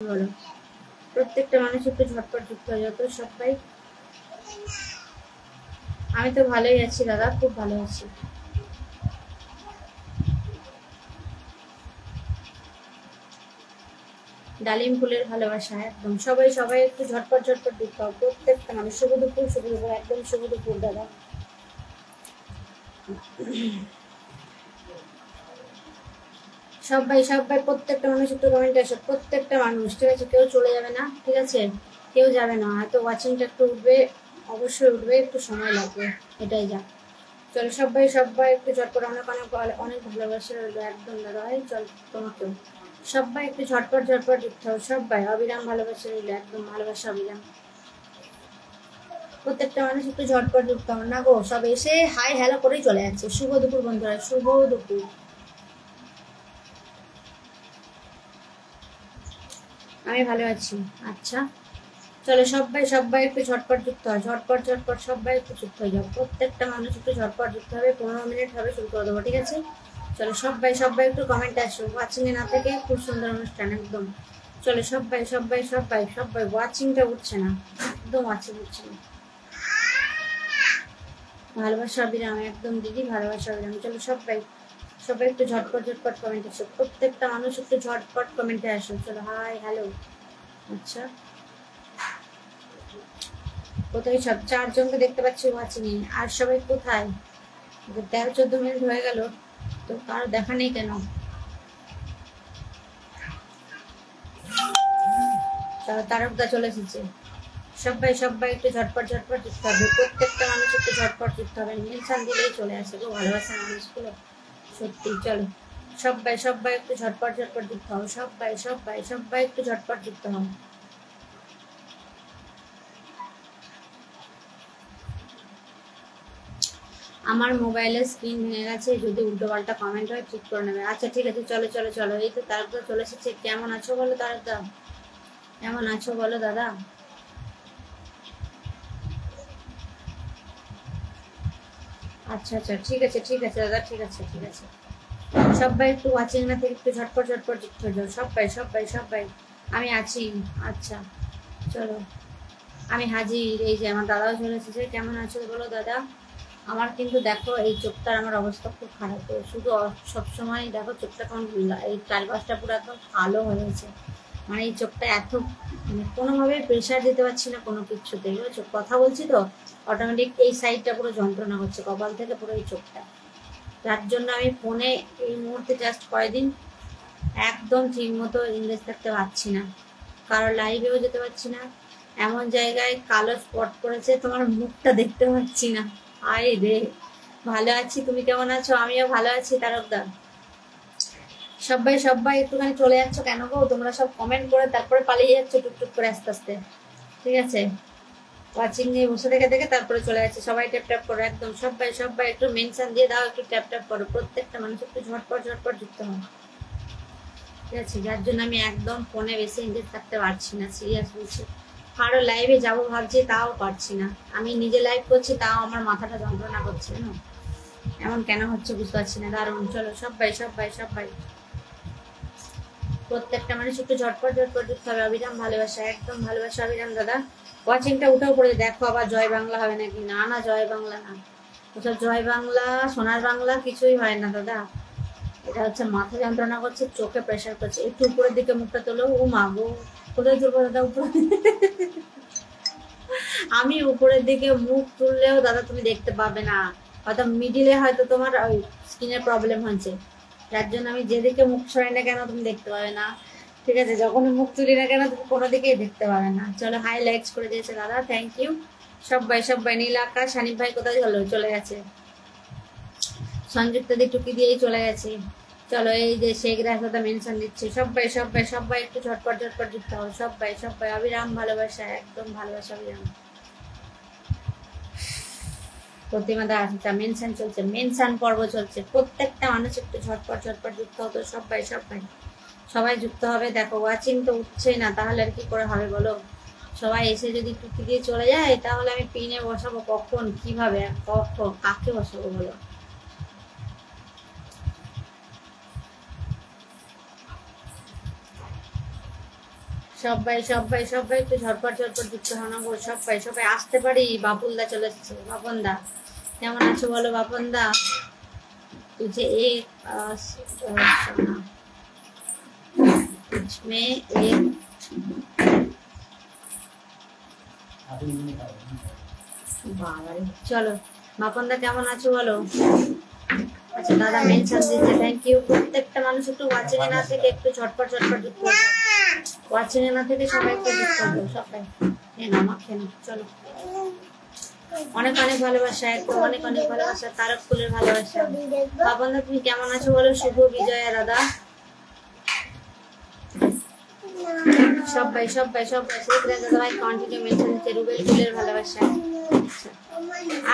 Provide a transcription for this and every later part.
বলো, প্রত্যেকটা মানুষ একটু ঝটপট যুক্ত হয়ে যেত সবাই। আমি তো ভালোই আছি দাদা, খুব ভালো আছি। ডালিম ফুলের ভালোবাসা একদম সবাই সবাই একটু ঝটপট ঝটপট যুক্ত হও প্রত্যেকটা মানুষ। শুভ দুপুর, শুভ দুপুর, একদম শুভ দুপুর দাদা। সবাই সবাই প্রত্যেকটা মানুষ একটু কমেন্টে আসো, প্রত্যেকটা মানুষ, ঠিক আছে? কেউ চলে যাবে না, ঠিক আছে? কেউ যাবে না, হয়তো ওয়াচিংটা একটু উঠবে, অবশ্যই উঠবে, একটু সময় লাগবে, এটাই যা। চলো সবাই সবাই একটু ঝটপট, অনেক অনেক অনেক ভালোবাসা রইলো একদম দাদা ভাই। চল তোমাকেও সবাই একটু ঝটপট ঝটপট যুক্ত হও সবাই। অবিরাম ভালোবাসা রইলো, একদম ভালোবাসা অবিরাম। প্রত্যেকটা মানুষ একটু ঝটপট যুক্ত হও না গো, সব এসে হাই হ্যালো করেই চলে যাচ্ছে। শুভ দুপুর বন্ধুরা, শুভ দুপুর। আমি ভালো আছি। আচ্ছা চলো সবাই সবাই একটু ঝটপট যুক্ত হয়, ঝটপট ঝটপট সবাই একটু যুক্ত হয়ে যাও। প্রত্যেকটা মানুষ একটু ঝটপট যুক্ত হবে, 15 মিনিট হবে, শুরু করে দেবো, ঠিক আছে? চলো সবাই সবাই একটু কমেন্টে আসো, ওয়াচিংয়ে না থেকে খুব সুন্দর অনুষ্ঠান একদম। চলো সবাই সবাই সবাই সবাই, ওয়াচিংটা উঠছে না, একদম ওয়াচিং উঠছে না। ভালোবাসা অবিরাম একদম দিদি, ভালোবাসা অবিরাম। চলো সবাই সবাই একটু ঝটপট ঝটপট কমেন্টে আসো, প্রত্যেকটা মানুষ একটু ঝটপট কমেন্টে আসো। চলো হাই হ্যালো। আচ্ছা কোথায় সব 4জনকে দেখতে পাচ্ছি ওয়াচিং এ, আর সবাই কোথায়? 13-14 মিনিট হয়ে গেল তো কারো দেখা নেই কেন? তারকদা চলে এসেছে। সবাই সবাই একটু ঝটপট ঝটপট যুক্ত হবে, প্রত্যেকটা মানুষ একটু ঝটপট যুক্ত হবে। মেনশন দিলেই চলে আসে গো ভালোবাসা মানুষগুলো, সত্যি। চলো সবাই সবাই একটু ঝটপট ঝটপট যুক্ত হও, সবাই সবাই সবাই একটু ঝটপট যুক্ত হও। আমার মোবাইলের স্ক্রিন ভেঙে গেছে, যদি উল্টো পাল্টা কমেন্ট হয় ঠিক করে নেবে। আচ্ছা ঠিক আছে, চলো চলো চলো। এই তো তারকদা চলে এসেছে। কেমন আছো বলো তারকদা, কেমন আছো বলো দাদা? আচ্ছা আচ্ছা ঠিক আছে ঠিক আছে দাদা, ঠিক আছে ঠিক আছে। সবাই একটু ওয়াচিং না থেকে একটু ঝটপট ঝটপট যুক্ত হয়ে যাও সবাই সবাই সবাই। আমি আছি। আচ্ছা চলো আমি হাজির। এই যে আমার দাদাও চলে এসেছে। কেমন আছো বলো দাদা? আমার কিন্তু দেখো এই চোখটার আমার অবস্থা খুব খারাপ, শুধু সবসময় দেখো চোখটা কেমন, এই চারপাশটা পুরো একদম কালো হয়ে গেছে। মানে এই চোখটা এত, মানে কোনোভাবে প্রেশার দিতে পারছি না কোনো কিছুতে, বুঝেছো? কথা বলছি তো অটোমেটিক এই সাইডটা পুরো যন্ত্রণা হচ্ছে, কপাল থেকে পুরো এই চোখটা। যার জন্য আমি ফোনে এই মুহূর্তে জাস্ট কয়েকদিন একদম ঠিক মতো ইংরেজ থাকতে পারছি না, কারো লাইভেও যেতে পারছি না। এমন জায়গায় কালো স্পট পড়েছে, তোমার মুখটা দেখতে পাচ্ছি না। আয় রে। ভালো আছি, তুমি কেমন আছো? আমিও ভালো আছি তারকদা। সবাই সবাই একটুখানি চলে যাচ্ছ কেন গো? তোমরা সব কমেন্ট করে তারপরে পালিয়ে যাচ্ছ টুকটুক করে আস্তে আস্তে, ঠিক আছে? ওয়াচিং নিয়ে বসে থেকে থেকে তারপরে চলে যাচ্ছে। সবাই ট্যাপ ট্যাপ করো একদম, সবাই সবাই একটু মেনশন দিয়ে দাও, একটু ট্যাপ ট্যাপ করো, প্রত্যেকটা মানুষ একটু ঝটপট ঝটপট যুক্ত হয়, ঠিক আছে? যার জন্য আমি একদম ফোনে বেশি এঙ্গেজ থাকতে পারছি না, সিরিয়াস বলছি। কারো লাইভে যাবো ভাবছি তাও পারছি না। আমি নিজে লাইভ করছি তাও আমার মাথাটা যন্ত্রণা করছে, না এমন কেন হচ্ছে বুঝতে পারছি না। দারুণ। চলো সবাই সবাই সবাই প্রত্যেকটা মানুষ একটু ঝটপট ঝটপট যুক্ত হবে। অবিরাম ভালোবাসা একদম, ভালোবাসা অবিরাম দাদা। ওয়াচিংটা উঠেও পড়ে দেখো, আবার জয় বাংলা হবে নাকি? না না, জয় বাংলা না, ওসব জয় বাংলা সোনার বাংলা কিছুই হয় না দাদা। এটা হচ্ছে মাথা যন্ত্রণা করছে, চোখে প্রেশার করছে। একটু উপরের দিকে মুখটা তোলো। ও মা গো, কোথায় তুলবো দাদা উপরে? আমি উপরের দিকে মুখ তুললেও দাদা তুমি দেখতে পাবে না, হয়তো মিডিলে হয়তো তোমার ওই স্কিনের প্রবলেম হচ্ছে, যার জন্য আমি যেদিকে মুখ সরাই না কেন তুমি দেখতে পাবে না, ঠিক আছে? যখন মুখ তুলি না কেন তুমি কোনো দিকেই দেখতে পাবে না। চলো হাইলাইটস করে দিয়েছে দাদা, থ্যাংক ইউ। সবাই সবাই, নীল আকাশ, সানিফ ভাই কোথায় গেল? চলে গেছে। সংযুক্ত দি টুকি দিয়েই চলে গেছে। চলো এই যে শেখ রাস্তাটা মেনশন দিচ্ছে। সবাই সবাই সবাই একটু ঝটপট ঝটপট যুক্ত হও, সবাই সবাই। অবিরাম ভালোবাসা একদম, ভালোবাসা অবিরাম। প্রতিমা দা আসছে, মেনশন চলছে, মেনশন পর্ব চলছে। প্রত্যেকটা মানুষ একটু ঝটপট ঝটপট যুক্ত হতো, সবাই সবাই সবাই যুক্ত হবে। দেখো ওয়াচিং তো উঠছেই না, তাহলে আর কি করে হবে বলো? সবাই এসে যদি টুকি দিয়ে চলে যায় তাহলে আমি পিনে বসাবো কখন, কিভাবে, কখন, কাকে বসাবো বলো? সবাই সবাই সবাই একটু ঝটপট ঝটপট যুক্ত হন গো, সবাই সবাই আসতে পারি। বাপুলদা চলে এসেছে। বাপনদা কেমন আছো বলো বাপনদা? तुझे एक सोना में एक বাবারে। চলো বাপনদা কেমন আছো বলো? আচ্ছা দাদা মেনশন দিচ্ছে, থ্যাংক ইউ। প্রত্যেকটা মানুষ একটু ওয়াচিং এ না থেকে একটু ঝটপট ঝটপট যুক্ত হও। ওয়াচিং এ না থেকে সবাই একটু যুক্ত হও, সবাই খেয়ে নাও। চলো অনেক অনেক ভালোবাসা, একদম অনেক অনেক ভালোবাসা, তারক ফুলের ভালোবাসা। বাপনদা তুমি কেমন আছো বলো? শুভ বিজয়া দাদা সবাই সবাই সবাই দাদা ভাই কন্টিনিউ মেনশন দিচ্ছে। রুবেল ফুলের ভালোবাসা।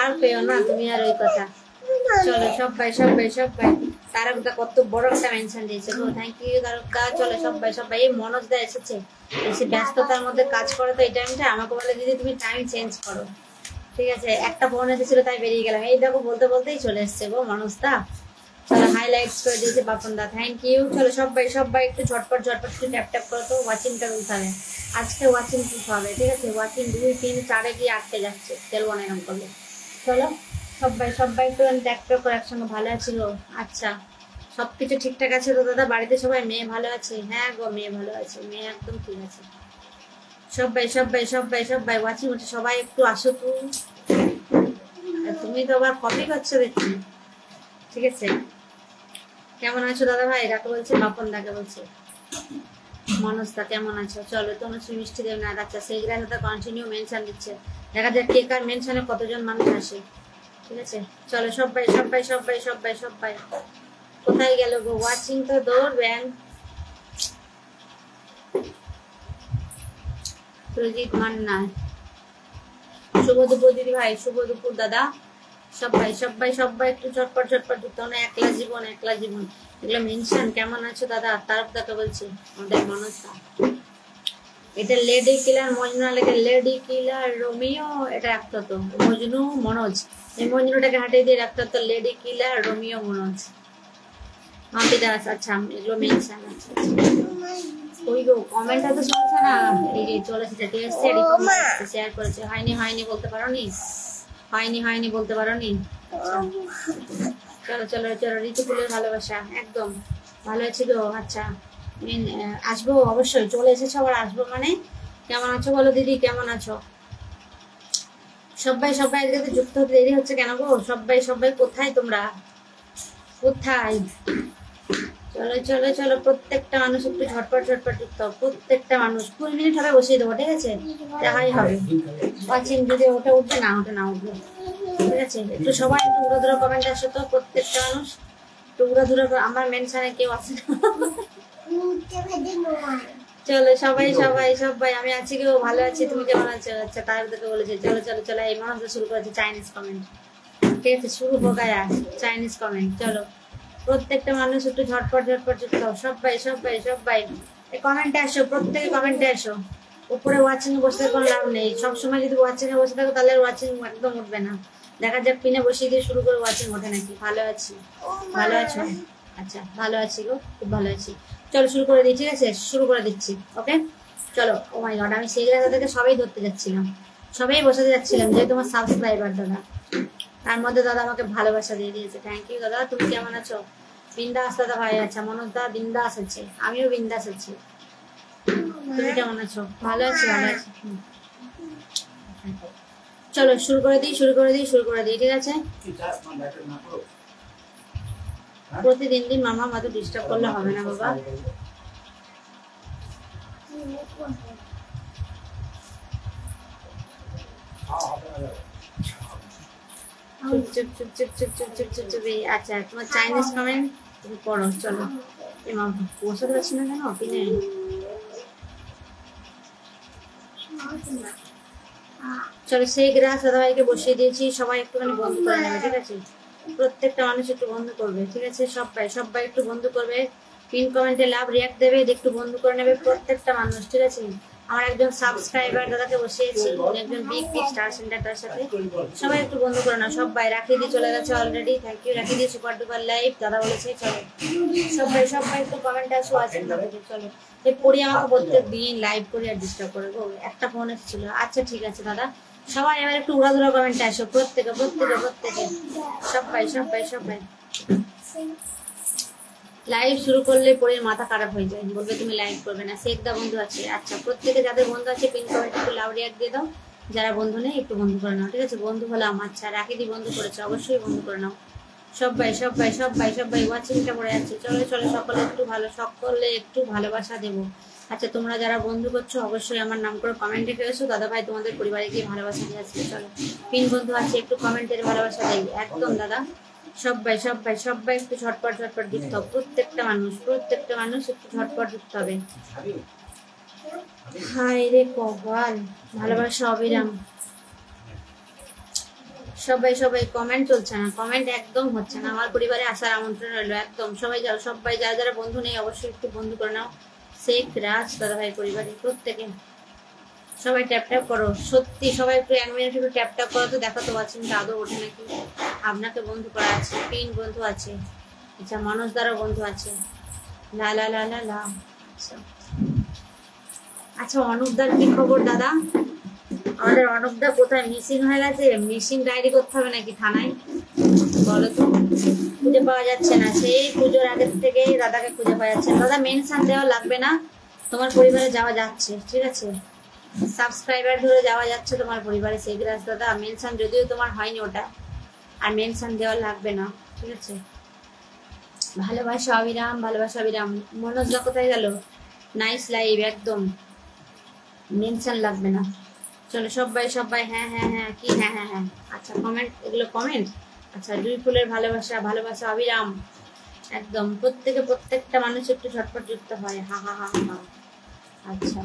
আর পেও না তুমি আর ওই কথা। চলো সবাই সবাই সবাই। তারকদা কত বড় একটা মেনশন দিয়েছে গো, থ্যাংক ইউ তারকদা। চলো সবাই সবাই। এই মনোজদা এসেছে, এসে ব্যস্ততার মধ্যে কাজ করো তো এই টাইমটা, আমাকে বলে দিদি তুমি টাইম চেঞ্জ করো। ঠিক আছে, একটা ফোন এসেছিল তাই বেরিয়ে গেলাম। এই দেখো বলতে বলতেই চলে এসছে গো মনোজদা। চলো হাইলাইটস করে দিয়েছে বাপনদা, থ্যাংক ইউ। চলো সবাই সবাই একটু ঝটপট ঝটপট একটু ট্যাপ ট্যাপ করো তো। ওয়াচিংটা তুলতে হবে আজকে, ওয়াচিং তুলতে হবে। ঠিক আছে, ওয়াচিং 2 3 4 গিয়ে আটকে যাচ্ছে, চলবো না এরকম করলে। চলো সবাই সবাই একটু ট্যাপ ট্যাপ করে একসঙ্গে। ভালো আছি গো? আচ্ছা সবকিছু ঠিকঠাক আছে তো দাদা? বাড়িতে সবাই মেয়ে ভালো আছে? হ্যাঁ গো মেয়ে ভালো আছে, মেয়ে একদম ঠিক আছে। সবাই সবাই সবাই সবাই ওয়াচিং হচ্ছে, সবাই একটু আসো তো। তুমি তো আবার কপি করছো দেখছি। ঠিক আছে, কেমন আছো দাদা ভাই? ডাকে বলছে বাপন দাকে বলছে। মনোজদা কেমন আছো? চলো তনুশ্রী মিষ্টি দেব না। আচ্ছা সেই গ্রাহকটা কন্টিনিউ মেনশন দিচ্ছে, দেখা যাক কে কার মেনশনে কতজন মানুষ আসে। ঠিক আছে চলো সবাই সবাই সবাই সবাই সবাই। কোথায় গেল গো ওয়াচিং? তো দৌড়বেন। প্রজিত মান্না শুভ দুপুর দিদি ভাই, শুভ দুপুর দাদা। সবাই সবাই সবাই একটু ঝটপট ঝটপট যুক্ত হন। একলা জীবন একলা জীবন এগুলো মেনশন। কেমন আছো দাদা? তারক দাকে বলছি, আমাদের মনোজদা। এটা লেডি কিলার মজনু লেগে লেডি কিলার রোমিও এটা রাখতো তো, মজনু মনোজ। এই মজনুটাকে হাটিয়ে দিয়ে রাখতো তো lady killer Romeo Manoj. Mampi Das আচ্ছা এগুলো মেনশন। আচ্ছা ওই গো কমেন্টটা তো শুনছে না। এই যে চলে এসেছে, টেস্ট শেয়ার করেছে। হয়নি হয়নি বলতে পারো নি? হয়নি হয়নি বলতে পারো নি? চলো চলো চলো। ঋতুকুলের ভালোবাসা একদম ভালো আছে গো। আচ্ছা আসবো অবশ্যই, চলে এসেছো আবার আসবো মানে। কেমন আছো বলো দিদি? কেমন আছো সবাই সবাই? আজকে যুক্ত হতে দেরি হচ্ছে কেন গো? সবাই সবাই কোথায় তোমরা? কোথায়? চলো চলো চলো প্রত্যেকটা মানুষ একটু ঝটপট ঝটপট যুক্ত। প্রত্যেকটা মানুষ 20 মিনিট হবে বসিয়ে দেবো। ঠিক আছে, দেখাই হবে ওয়াচিং যদি ওটা উঠবে না ওটা না উঠবে। ঠিক আছে একটু সবাই একটু উড়ো ধুরো কমেন্ট আসো তো। প্রত্যেকটা মানুষ একটু উড়ো ধুরো। আমার মেনশনে কেউ আছে না। চলো সবাই সবাই সবাই। আমি আছি কেউ ভালো আছি, তুমি কেমন আছো? আচ্ছা তার দিকে বলেছে। চলো চলো চলো। এই মানুষ শুরু করেছে চাইনিজ কমেন্ট। ঠিক আছে শুরু হোক চাইনিজ কমেন্ট। চলো প্রত্যেকটা মানুষ একটু ঝটপট ঝটপট যুক্ত হও। সবাই সবাই সবাই কমেন্টে আসো, প্রত্যেকে কমেন্টে আসো। উপরে ওয়াচিং এ বসে কোনো লাভ নেই। সবসময় যদি ওয়াচিং এ বসে থাকো তাহলে ওয়াচিং একদম উঠবে না। দেখা যাক পিনে বসিয়ে দিয়ে শুরু করে ওয়াচিং ওঠে নাকি। ভালো আছি, ভালো আছো? আচ্ছা ভালো আছি গো, খুব ভালো আছি। চলো শুরু করে দিই। ঠিক আছে শুরু করে দিচ্ছি। ওকে চলো। ও মাই গড আমি সেই জায়গা থেকে সবাই ধরতে যাচ্ছিলাম, সবাই বসাতে যাচ্ছিলাম যে তোমার সাবস্ক্রাইবার দাদা। তার মধ্যে দাদা আমাকে ভালোবাসা দিয়ে দিয়েছে, থ্যাংক ইউ দাদা। তুমি কেমন আছো? বিন্দাস দাদা ভাই। আচ্ছা মনোজ দা বিন্দাস আছে, আমিও বিন্দাস আছি। তুমি কেমন আছো? ভালো আছি ভালো আছি। চলো শুরু করে দিই শুরু করে দিই শুরু করে দিই। ঠিক আছে প্রতিদিন দিন মামা মাত্র ডিস্টার্ব করলে হবে না বাবা। চুপ চুপ চুপ চুপ চুপ চুপ চুপ চুপ। আচ্ছা তোমার চাইনিজ কমেন্ট তুমি পড়ো। চলো এমা বসে পারছি না কেন পিনে। চলো সেই গ্রাস দাদাভাইকে বসিয়ে দিয়েছি। সবাই একটুখানি বন্ধ করে নেবে। ঠিক আছে প্রত্যেকটা মানুষ একটু বন্ধ করবে। ঠিক আছে সবাই সবাই একটু বন্ধ করবে। পিন কমেন্টে লাভ রিয়াক্ট দেবে, একটু বন্ধ করে নেবে প্রত্যেকটা মানুষ। ঠিক আছে আমার একজন সাবস্ক্রাইবার দাদাকে বসিয়েছি, একজন বিগ বিগ স্টার সেন্টারটার সাথে। সবাই একটু বন্ধ করে নাও। সবাই রাখিয়ে দিয়ে চলে গেছে অলরেডি। থ্যাংক ইউ রাখিয়ে দিয়ে সুপার ডুপার লাইভ দাদা বলেছে। চলো সবাই সবাই একটু কমেন্টে আসো। আছে চলো এই পড়ি আমাকে প্রত্যেক দিন লাইভ করে আর ডিস্টার্ব করে গো, একটা ফোন এসেছিল। আচ্ছা ঠিক আছে দাদা, সবাই এবার একটু উড়াধুরা কমেন্টে আসো, প্রত্যেকে প্রত্যেকে প্রত্যেকে, সবাই সবাই সবাই। লাইভ শুরু করলে পরে মাথা খারাপ হয়ে যায়, বলবে তুমি লাইভ করবে না। শেখদা বন্ধু আছে, আচ্ছা প্রত্যেকে যাদের বন্ধু আছে পিন কমেন্ট একটু লাভ রিয়াক্ট দিয়ে দাও, যারা বন্ধু নেই একটু বন্ধু করে নাও, ঠিক আছে? বন্ধু হলাম, আচ্ছা রাখিদি বন্ধু করেছে, অবশ্যই বন্ধু করে নাও। সবাই সবাই সবাই সবাই ওয়াচিংটা পড়ে যাচ্ছে, চলো চলো সকলে একটু ভালো, সকলে একটু ভালোবাসা দেবো। আচ্ছা তোমরা যারা বন্ধু করছো অবশ্যই আমার নাম করে কমেন্টে এসো, দাদা ভাই তোমাদের পরিবারে গিয়ে ভালোবাসা দিয়ে আসবে। চলো পিন বন্ধু আছে একটু কমেন্টের ভালোবাসা দেই, একদম দাদা। সবাই সবাই সবাই একটু ঝটপট ঝটপট যুক্ত হবে, প্রত্যেকটা মানুষ একটু ঝটপট যুক্ত হবে। হায় রে কপাল, ভালোবাসা অবিরাম। সবাই সবাই কমেন্ট চলছে না, কমেন্ট একদম হচ্ছে না। আমার পরিবারে আসার আমন্ত্রণ রইলো, একদম সবাই যাও, সবাই যারা যারা বন্ধু নেই অবশ্যই একটু বন্ধু করে নাও। শেখ রাজ দাদা ভাই পরিবারে প্রত্যেকে সবাই ট্যাপ ট্যাপ করো, সত্যি সবাই একটু 1 মিনিট একটু ট্যাপ ট্যাপ করো তো, দেখো তো ওয়াচিংটা আদৌ ওঠে নাকি। আপনাকে বন্ধু করা আছে, পিন বন্ধু আছে, আচ্ছা মানুষ দ্বারা বন্ধু আছে, লা লা লা লা লা। আচ্ছা অনুপদার কি খবর দাদা? আমাদের অনুপদা কোথায় মিসিং হয়ে গেছে? মিসিং ডায়েরি করতে হবে নাকি থানায়, বলো তো? খুঁজে পাওয়া যাচ্ছে না, সেই পুজোর আগের থেকে দাদাকে খুঁজে পাওয়া যাচ্ছে না। দাদা মেনশন দেওয়া লাগবে না, তোমার পরিবারে যাওয়া যাচ্ছে, ঠিক আছে? সাবস্ক্রাইবার ধরে যাওয়া যাচ্ছে তোমার পরিবারে, শেখরাজ দাদা। মেনশন যদিও তোমার হয়নি ওটা, আর মেনশন দেওয়া লাগবে না, ঠিক আছে? ভালোবাসা অবিরাম, ভালোবাসা অবিরাম। মনোজদা কোথায় গেল? নাইস লাইভ, একদম মেনশন লাগবে না। চলো সবাই সবাই, হ্যাঁ হ্যাঁ হ্যাঁ কি হ্যাঁ হ্যাঁ হ্যাঁ, আচ্ছা কমেন্ট, এগুলো কমেন্ট। আচ্ছা দুই ফুলের ভালোবাসা, ভালোবাসা অবিরাম, একদম প্রত্যেকে প্রত্যেকটা মানুষ একটু ঝটপট যুক্ত হয়, হা হা হা হা। আচ্ছা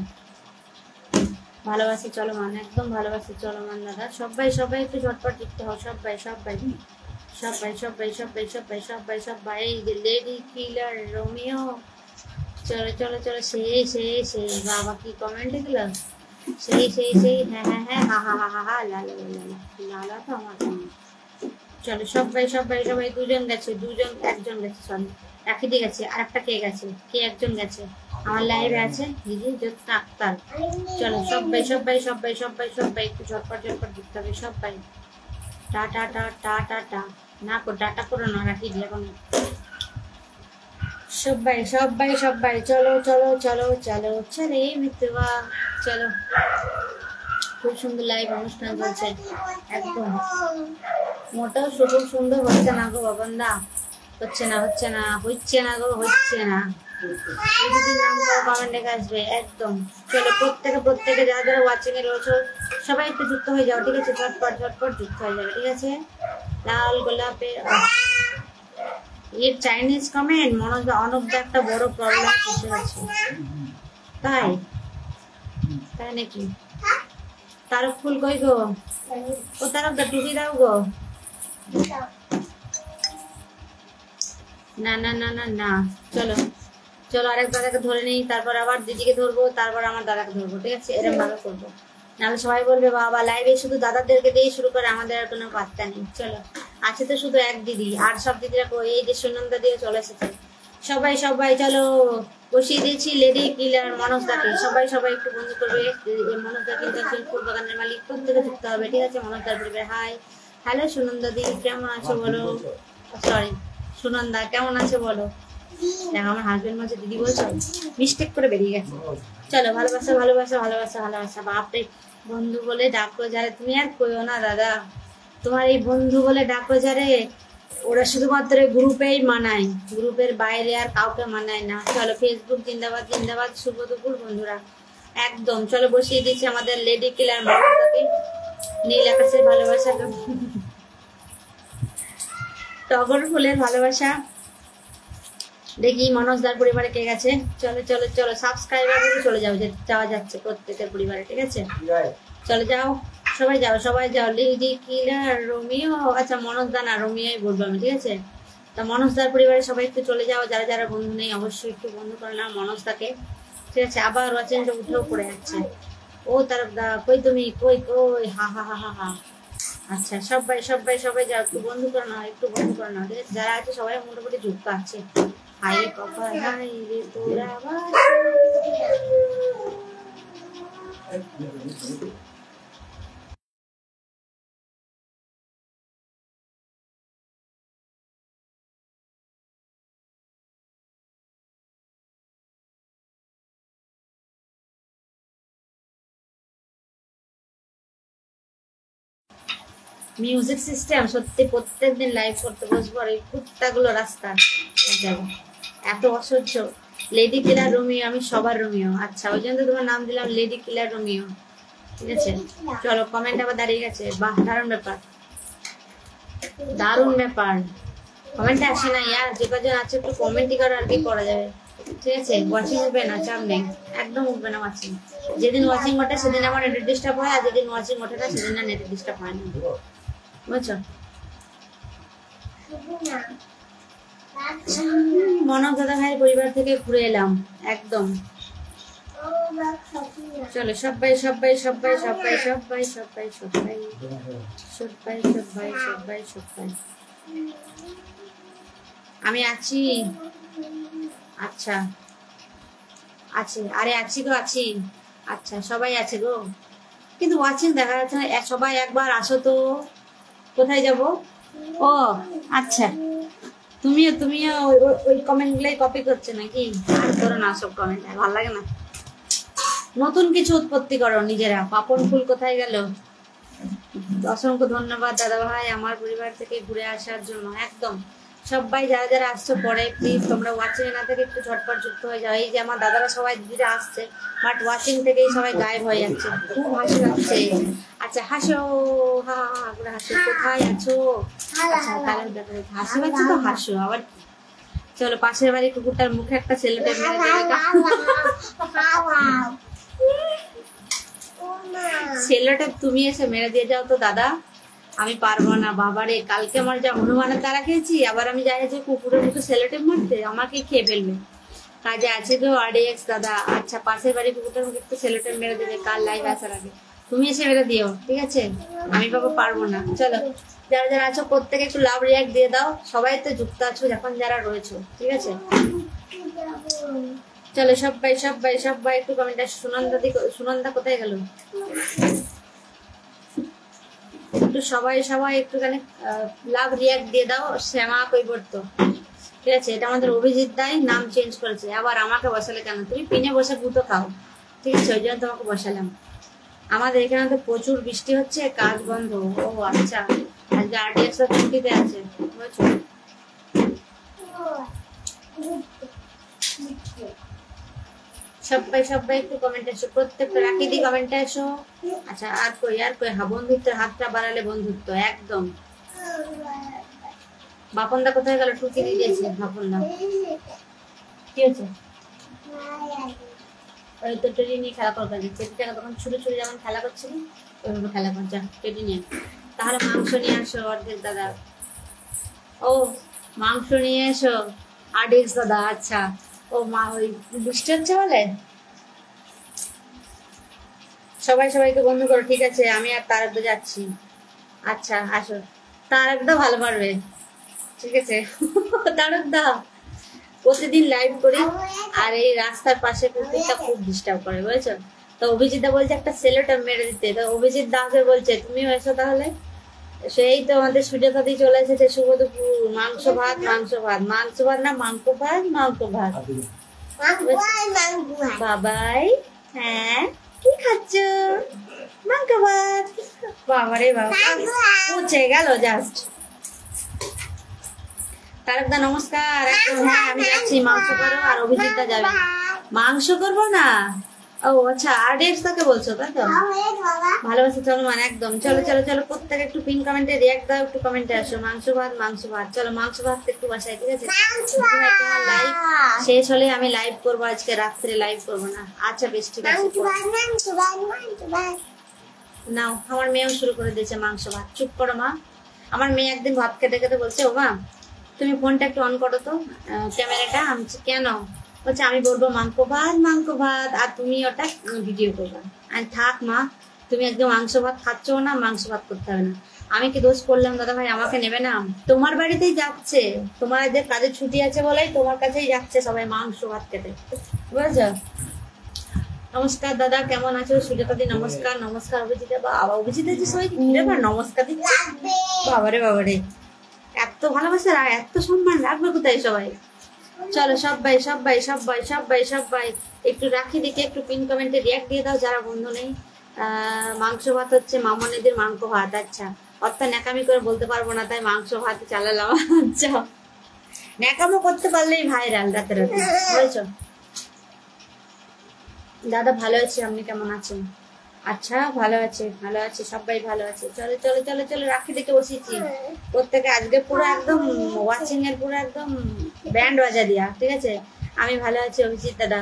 ভালোবাসি চলমান, একদম ভালোবাসি চলমান দাদা। সবাই সবাই একটু ঝটপট যুক্ত হও, সবাই সবাই সবাই সবাই সবাই সবাই সবাই সবাই। লেডি কিলার রোমিও, চলো চলো চলো, সেই সেই সেই, বাবা কি কমেন্ট এগুলো, সেই সেই সেই, হ্যাঁ হ্যাঁ হ্যাঁ, হা হা হা হা হা, লালা লালা লালা তো আমার। চলো সবাই সবাই সবাই, দুজন গেছে, দুজন একজন গেছে, সরি রাখিদি গেছে, আর একটা কে গেছে, কে একজন গেছে আমার লাইভে আছে, দিদি জ্যোৎস্না আক্তার। চলো সবাই সবাই সবাই সবাই সবাই একটু ঝটপট ঝটপট দিতে হবে সবাই। টা টা টা টা টা টা, না কো টাটা করো না, রাখিদি এখন। সবাই সবাই সবাই চলো চলো চলো চলো চলে মৃত্যুবা, চলো। খুব সুন্দর লাইভ অনুষ্ঠান চলছে, একদম মোটেও খুব সুন্দর হচ্ছে না গো বাবান্দা, হচ্ছে না হচ্ছে না হচ্ছে না গো, হচ্ছে না। নাম করে কমেন্ট লেখা আসবে, একদম। চলো প্রত্যেকে প্রত্যেকে যারা যারা ওয়াচিং এ রয়েছে সবাই একটু যুক্ত হয়ে যাও, ঠিক আছে? ঝটপট ঝটপট যুক্ত হয়ে যাবে, ঠিক আছে? লাল গোলাপের এর চাইনিজ কমেন্ট, মনোজ অনুপদা একটা বড় প্রবলেম বুঝতে পারছি, তাই তাই নাকি? তারক ফুল কই গো? ও তারকদা টুপি দাও গো। না না না না না, চলো চলো আরেক দাদাকে ধরে নিই, তারপর আবার দিদিকে ধরবো, তারপর আমার দাদাকে ধরবো, ঠিক আছে? এরকম ভাবে করবো, নাহলে সবাই বলবে বাবা লাইভে শুধু দাদাদেরকে দিয়ে শুরু করে, আমাদের আর কোনো পাত্তা নেই। চলো আছে তো শুধু এক দিদি, আর সব দিদিরা এই যে সুনন্দা দিয়ে চলে এসেছে। সবাই সবাই চলো, বসিয়ে দিয়েছি লেডি কিলার মনোজদাকে, সবাই সবাই একটু বন্ধু করবে। মনোজদা কিন্তু একজন ফুল বাগানের মালিক, প্রত্যেকে যুক্ত হবে, ঠিক আছে? মনোজদার পরিবার হাই, হ্যালো সুনন্দা দি কেমন আছো বলো, সরি সুনন্দা কেমন আছে বলো। দেখো আমার হাজবেন্ড মাঝে দিদি বলছো, মিস্টেক করে বেরিয়ে গেছে। চলো ভালোবাসা ভালোবাসা ভালোবাসা ভালোবাসা, বাপরে বন্ধু বলে ডাকো যারে, তুমি আর কইও না দাদা, তোমার এই বন্ধু বলে ডাকো যারে, ওরা শুধুমাত্র গ্রুপেই মানায়, গ্রুপের বাইরে আর কাউকে মানায় না। চলো ফেসবুক জিন্দাবাদ জিন্দাবাদ, শুভ দুপুর বন্ধুরা, একদম। চলো বসিয়ে দিচ্ছি আমাদের লেডি কিলার মনোজদাকে, নীল আকাশের ভালোবাসা, টগর ফুলের ভালোবাসা। দেখি মনোজদার পরিবারে কে গেছে, চলো চলো চলো, সাবস্ক্রাইবার চলে যাও, যাওয়া যাচ্ছে প্রত্যেকের পরিবারে, ঠিক আছে? চলে যাও সবাই যাও, সবাই যাও। লেডি কিলার রোমিও, আচ্ছা মনোজদা না রোমিওই বলবো আমি, ঠিক আছে? তা মনোজদার পরিবারে সবাই একটু চলে যাও, যারা যারা বন্ধু নেই অবশ্যই একটু বন্ধু করে নাও মনোজদাকে, ঠিক আছে? আবার ওয়াচিংটা উঠেও পড়ে যাচ্ছে, ও তারকদা কই তুমি, কই কই, হা হা হা হা হা। আচ্ছা সবাই সবাই সবাই যাও, একটু বন্ধু করে নাও, একটু বন্ধু করে নাও, ঠিক আছে? যারা আছে সবাই মোটামুটি যুক্ত আছে, হাই কপাল হাই রে তোরা মিউজিক সিস্টেম সত্যি প্রত্যেকদিন লাইভ করতে বসবো আর এই কুত্তাগুলো রাস্তা যাবো এত অসহ্য। লেডি কিলার রোমিও, আমি সবার রোমিও। আচ্ছা ওই জন্য তোমার নাম দিলাম লেডি কিলার রোমিও, ঠিক আছে। চলো কমেন্ট আবার দাঁড়িয়ে গেছে, বাহ দারুণ ব্যাপার, দারুণ ব্যাপার। কমেন্টে আসে না ইয়ার, যে কজন আছে একটু কমেন্টই করো আর কি করা যাবে, ঠিক আছে। ওয়াচিং উঠবে না, চাপ নেই, একদম উঠবে না ওয়াচিং। যেদিন ওয়াচিং ওঠে সেদিন আমার নেট ডিস্টার্ব হয়, আর যেদিন ওয়াচিং ওঠে না সেদিন না নেট ডিস্টার্ব হয় না, বুঝছো। মনক দাদা ভাই পরিবার থেকে ঘুরে এলাম একদম। চলো সবাই সবাই সবাই সবাই সবাই সবাই সবাই সবাই সবাই সবাই সবাই আমি আছি। আচ্ছা আছি, আরে আছি গো আছি। আচ্ছা সবাই আছে গো, কিন্তু ওয়াচিং দেখা যাচ্ছে না। সবাই একবার আসো তো, কোথায় যাব? ও আচ্ছা, তুমিও তুমিও ওই কমেন্ট গুলাই কপি করছো নাকি? আর করো না সব কমেন্ট, ভালো লাগে না। নতুন কিছু উৎপত্তি করো নিজেরা। পাপন ফুল কোথায় গেল? অসংখ্য ধন্যবাদ দাদা ভাই আমার পরিবার থেকে ঘুরে আসার জন্য। একদম সবাই যারা যারা আসছো পরে প্লিজ তোমরা ওয়াচিং না থেকে একটু ঝটপট যুক্ত হয়ে যাও। এই যে আমার দাদারা সবাই দিদিরা আসছে, বাট ওয়াচিং থেকেই সবাই গায়েব হয়ে যাচ্ছে, খুব হাসি লাগছে। আচ্ছা হাসো, হা হা করে হাসো। কোথায় আছো? আচ্ছা তাহলে দেখো হাসি পাচ্ছে তো হাসো আবার। চলো পাশের বাড়ি কুকুরটার মুখে একটা সেলোটেপ মেরে দেবে। সেলোটেপ তুমি এসে মেরে দিয়ে যাও তো দাদা, আমি পারবো না বাবারে। কালকে আমার যা হনুমানের তারা খেয়েছি, আবার আমি যাই যে কুকুরের মুখে সেলোটেপ মারতে, আমাকে খেয়ে ফেলবে। কাজে আছে গো আরডিএক্স দাদা। আচ্ছা পাশের বাড়ি কুকুরটার মুখে একটু সেলোটেপ মেরে দেবে কাল লাইভ আসার আগে, তুমি এসে মেরে দিও, ঠিক আছে। আমি বাবা পারবো না। চলো যারা যারা আছো প্রত্যেকে একটু লাভ রিয়াক্ট দিয়ে দাও, সবাই তো যুক্ত আছো যখন যারা রয়েছো, ঠিক আছে। চলো সবাই সবাই সবাই একটু কমেন্ট। সুনন্দা কোথায় গেল? একটু সবাই সবাই একটুখানি লাভ রিয়াক্ট দিয়ে দাও। শ্যামা কৈবর্ত, ঠিক আছে। এটা আমাদের অভিজিৎ দাই নাম চেঞ্জ করেছে, আবার আমাকে বসালে কেন? তুমি পিনে বসে গুঁতো খাও, ঠিক আছে, ওই জন্য তোমাকে বসালাম। আমাদের এখানে তো প্রচুর বৃষ্টি হচ্ছে, কাজ বন্ধ। ও আচ্ছা, আজকে আরডিএক্স ছুটিতে আছে, বুঝছো। সবাই সবাই একটু কমেন্টে এসো, প্রত্যেকটা রাখি দি কমেন্টে এসো। আচ্ছা আর কই হ্যাঁ, বন্ধুত্বের হাতটা বাড়ালে বন্ধুত্ব একদম। বাপনদা কোথায় গেল? টুকি দিয়ে দিয়েছে বাপনদা, কি হয়েছে? ওই তো টেডি নিয়ে খেলা করবে, টেডিটাকে তখন ছুটে ছুটে যেমন খেলা করছিলি ওইভাবে খেলা কর, যা টেডি নিয়ে। তাহলে মাংস নিয়ে আসো অর্ধেক দাদা। ও মাংস নিয়ে এসো আরডিএক্স দাদা। আচ্ছা ও মা, ওই বৃষ্টি হচ্ছে বলে সবাই সবাইকে বন্ধ করো, ঠিক আছে। আমি আর তারকদা যাচ্ছি। আচ্ছা আসো, তারকদা ভালো পারবে, ঠিক আছে। তারকদা প্রতিদিন লাইভ করি, আর এই রাস্তার পাশে কুকুরটা খুব ডিস্টার্ব করে, বুঝেছো। তো অভিজিৎ দা বলছে একটা সেলোটেপ মেরে দিতে, তো অভিজিৎ দাকে বলছে তুমিও এসো তাহলে। সেই তো আমাদের সুজাতা দি চলে এসেছে। শুভ দুপুর। মাংস ভাত মাংস ভাত, মাংস ভাত না মাংস ভাত, মাংস ভাত বাবাই। হ্যাঁ কি খাচ্ছ? মাংস ভাত। বাবারে বাবা পৌঁছে গেল জাস্ট। তারকদা নমস্কার। হ্যাঁ আমি যাচ্ছি, মাংস করো। আর অভিজিৎ দা যাবে। মাংস করবো না? ও আচ্ছা আরডিএক্স তাকে বলছো তাই তো? ভালোবাসা চলমান একদম। চলো চলো চলো প্রত্যেকে একটু পিন কমেন্টে রিয়াক্ট দাও, একটু কমেন্টে আসো। মাংস ভাত মাংস ভাত। চলো মাংস ভাত একটু বাসায়, ঠিক আছে। তোমার লাইভ শেষ হলে আমি লাইভ করবো, আজকে রাত্রে লাইভ করবো না। আচ্ছা বেশ ঠিক আছে। নাও আমার মেয়েও শুরু করে দিয়েছে মাংস ভাত। চুপ করো মা। আমার মেয়ে একদিন ভাত খেতে খেতে বলছে ও মা তুমি ফোনটা একটু অন করো তো ক্যামেরাটা। আমি কেন? বলছে আমি বলবো মাংস ভাত আর তুমি ওটা ভিডিও করবা। আর থাক মা, তুমি একদম মাংস ভাত খাচ্ছ না, মাংস ভাত করতে হবে না। আমি কি দোষ করলাম দাদা ভাই? আমাকে নেবে না? তোমার বাড়িতেই যাচ্ছে, তোমার যে কাজের ছুটি আছে বলেই তোমার কাছেই যাচ্ছে সবাই মাংস ভাত খেতে, বুঝেছো? নমস্কার দাদা, কেমন আছো? সুজাতা দি নমস্কার। নমস্কার অভিজিৎ। বাবা অভিজিৎ যে সবাই নমস্কার দিচ্ছে, বাবারে বাবারে, এত ভালোবাসা এত সম্মান রাখবে কোথায় সবাই? চলো সবাই সবাই সবাই সবাই সবাই একটু রাখি দিকে একটু পিন কমেন্টে রিয়াক্ট দিয়ে দাও যারা বন্ধু নেই। মাংস ভাত হচ্ছে মামনেদের মাংস ভাত। আচ্ছা, অর্থাৎ ন্যাকামি করে বলতে পারবো না তাই মাংস ভাত চালালাম। আচ্ছা, ন্যাকামো করতে পারলেই ভাইরাল রাতে রাতে, বুঝেছো? দাদা ভালো আছি, আপনি কেমন আছেন? আচ্ছা, ভালো আছে ভালো আছে, সবাই ভালো আছে। চলো চলো চলো চলো রাখি দেখে বসেছি প্রত্যেকে আজকে পুরো একদম ওয়াচিং এর পুরো একদম ব্যান্ড বাজা দিয়া, ঠিক আছে? আমি ভালো আছি অভিজিৎ দাদা।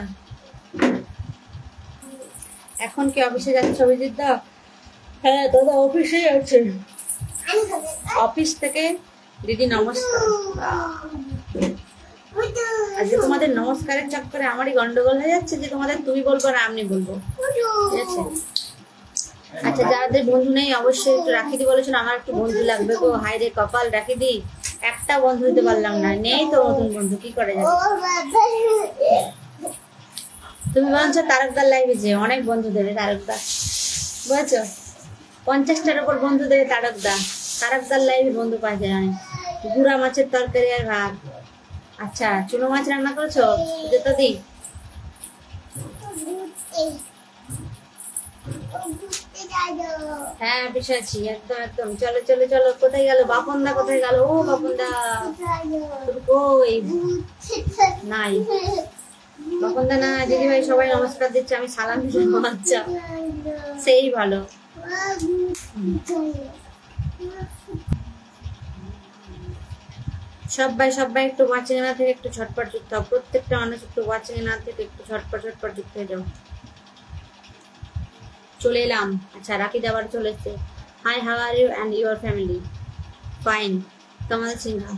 এখন কি অফিসে যাচ্ছে অভিজিৎ দা? হ্যাঁ দাদা অফিসেই আছে। অফিস থেকে দিদি নমস্কার। আজকে তোমাদের নমস্কারের চক্করে আমারই গন্ডগোল হয়ে যাচ্ছে যে তোমাদের তুমি বলবো না আমি বলবো, ঠিক আছে? আচ্ছা, যাদের বন্ধু নেই অবশ্যই একটু রাখি দি বলেছেন, আমার একটু বন্ধু লাগবে গো। হাই রে কপাল, রাখি দি একটা বন্ধু দিতে পারলাম না, নেই তো নতুন বন্ধু, কি করে যাবে? তুমি বলছো তারকদার লাইভে যে অনেক বন্ধু দেবে তারকদা, বুঝেছো? 50টার উপর বন্ধু দেবে তারকদা। তারকদার লাইভে বন্ধু পাওয়া যায় অনেক। গুড়া মাছের তরকারি আর ভাত। আচ্ছা, চুনো মাছ রান্না করেছো যেটা দি? হ্যাঁ বিষয় আছি, একদম একদম। চলো চলো চলো, কোথায় গেল বাপন দা? কোথায় গেল? ও বাপন দা কই? নাই বাপন দা না। দিদি ভাই সবাই নমস্কার দিচ্ছে, আমি সালাম দিলাম। আচ্ছা, সেই ভালো। সবাই সবাই একটু ওয়াচিং না থেকে একটু ঝটপট যুক্ত হও। প্রত্যেকটা মানুষ একটু ওয়াচিং না থেকে একটু ঝটপট ঝটপট যুক্ত হয়ে যাও। চলে এলাম। আচ্ছা, রাখি দেওয়ার চলে এসছে। Hi, how are you and your family? Fine, তোমাদের সিংহা।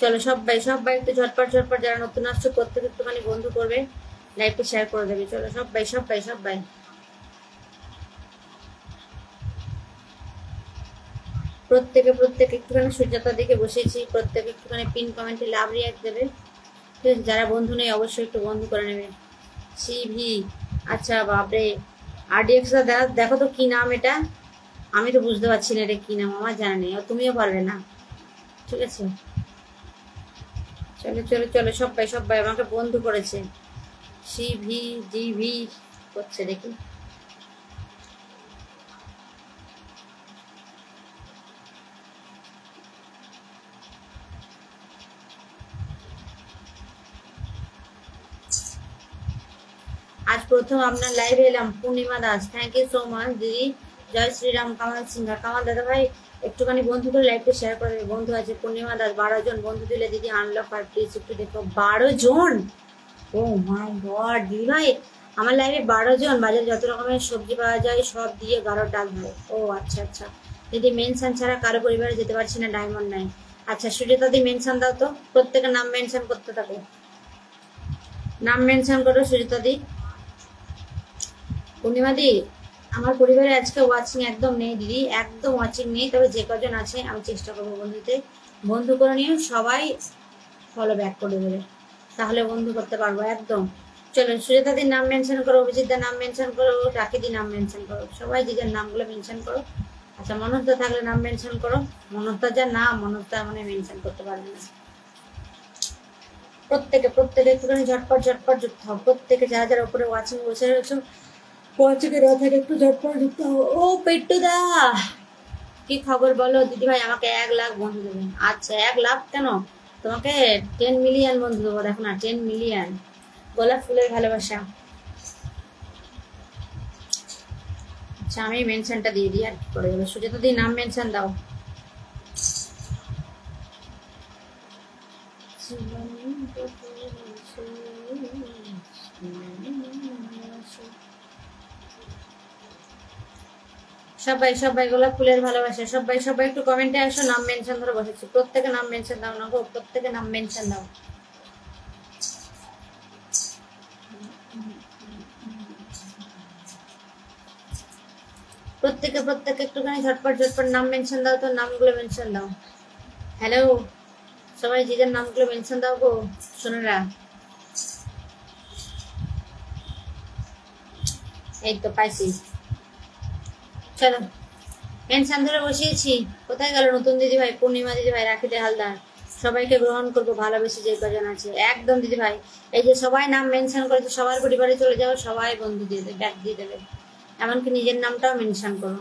চলো সবাই সবাই একটু ঝটপট ঝটপট, যারা নতুন আসছো প্রত্যেক একটুখানি বন্ধু করবে, লাইভটা শেয়ার করে দেবে। চলো সবাই সবাই সবাই প্রত্যেকে প্রত্যেকে একটুখানি সুজাতা দিকে বসেছি, প্রত্যেকে একটুখানি পিন কমেন্টে লাভ রিয়াক্ট দেবে। ঠিক আছে, যারা বন্ধু নেই অবশ্যই একটু বন্ধু করে নেবে। সিভি, আচ্ছা বাপরে, আরডিএক্স দা দেখো তো কি নাম এটা? আমি তো বুঝতে পারছি না এটা কি নাম, আমার জানা নেই, তুমিও পারবে না, ঠিক আছে? চলো চলো চলো সবাই সবাই আমাকে বন্ধু করেছে। সিভি জিভি করছে দেখি। আজ প্রথম আপনার লাইভে এলাম। Purnima Das, thank you so much দিদি। জয় শ্রীরাম। কামাল সিংহা, কামাল দাদা ভাই একটুখানি বন্ধু করে লাইভটা শেয়ার করে দেবে। বন্ধু আছে পূর্ণিমা দাস, 12 জন বন্ধু দিলে দিদি আনলক আর প্লিজ একটু দেখো। 12 জন? ও মাই গড দিদি ভাই, আমার লাইভে 12 জন। বাজারে যত রকমের সবজি পাওয়া যায় সব দিয়ে 12 ডাল হয়। ও আচ্ছা আচ্ছা দিদি, মেনশন ছাড়া কারো পরিবারে যেতে পারছি না, ডায়মন্ড নাই। আচ্ছা সুজাতা দি মেনশন দাও তো, প্রত্যেকের নাম মেনশন করতে থাকো, নাম মেনশন করো সুজাতা দি। পূর্ণিমা দি, আমার পরিবারে আজকে ওয়াচিং একদম নেই দিদি, একদম ওয়াচিং নেই, তবে যে কজন আছে আমি চেষ্টা করবো বন্ধুতে বন্ধু করে নিও। সবাই ফলো ব্যাক করে দেবে, তাহলে বন্ধু করতে পারবো একদম। চলো সুজাতা দির নাম মেনশন করো, অভিজিৎ দার নাম মেনশন করো, রাখি দি নাম মেনশন করো, সবাই যে যার নামগুলো মেনশন করো। আচ্ছা মনোজদা থাকলে নাম মেনশন করো। মনোজদা যার নাম, মনোজদা মানে মেনশন করতে পারবে না। প্রত্যেকে প্রত্যেকে একটুখানি ঝটপট ঝটপট যুক্ত হও। প্রত্যেকে যারা যারা উপরে ওয়াচিং বসে রয়েছো পৌঁছে রাত থেকে একটু ঝটপট যুক্ত হও। ও পেট্টু দা, কি খবর বলো? দিদি ভাই আমাকে 1 লাখ বন্ধু দেবেন। আচ্ছা 1 লাখ কেন, তোমাকে 10 মিলিয়ন বন্ধু দেবো। দেখো না 10 মিলিয়ন। গোলাপ ফুলের ভালোবাসা। আচ্ছা আমি মেনশনটা দিয়ে দিই, আর কি করে দেবো? সুজাতা দি নাম মেনশন দাও। সবাই সবাই গোলাপ ফুলের ভালোবাসা। সবাই সবাই একটু কমেন্টে আসো, নাম মেনশন ধরে বসেছি। প্রত্যেকে নাম মেনশন দাও না গো, প্রত্যেকে নাম মেনশন দাও। প্রত্যেকে প্রত্যেকে একটুখানি ঝটপট ঝটপট নাম মেনশন দাও, তো নামগুলো মেনশন দাও। হ্যালো সবাই, যে যার নামগুলো মেনশন দাও গো সোনারা। এই তো পাইছি, চলো মেনশন ধরে বসিয়েছি। কোথায় গেল নতুন দিদি ভাই, পূর্ণিমা দিদি ভাই, রাখিতে হালদার, সবাইকে গ্রহণ করবো ভালোবেসে যে কজন আছে। একদম দিদি ভাই, এই যে সবাই নাম মেনশন করেছে সবার পরিবারে চলে যাও, সবাই বন্ধু দিয়ে দেবে, ব্যাগ দিয়ে দেবে, এমনকি নিজের নামটাও মেনশন করো।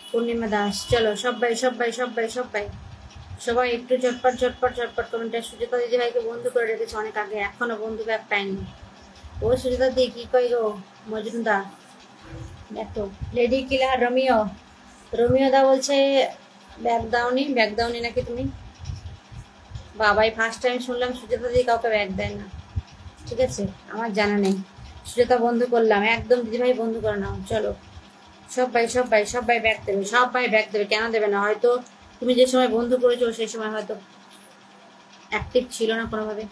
পূর্ণিমা দাস, চলো সবাই সবাই সবাই সবাই সবাই একটু ঝটপট ঝটপট ঝটপট কমেন্টে। সুজাতা দিদি ভাইকে বন্ধু করে রেখেছে অনেক আগে, এখনো বন্ধু ব্যাগ পাইনি। ও সুজাতা দি কি কই গো মজনুদা, দেখো লেডি কিলার রোমিও, রোমিও দা বলছে ব্যাগ দাওনি নাকি তুমি? বাবাই ফার্স্ট টাইম শুনলাম সুজাতা দিদি কাউকে ব্যাগ দেয় না। ঠিক আছে, আমার জানা নেই। সুজাতা বন্ধু করলাম, একদম দিদিভাই বন্ধু করে নাও। চলো সবাই সবাই সবাই ব্যাগ দেবে, সবাই ব্যাগ দেবে, কেন দেবে না? হয়তো তুমি যে সময় বন্ধু করেছো সেই সময় হয়তো অ্যাক্টিভ ছিল না কোনোভাবে।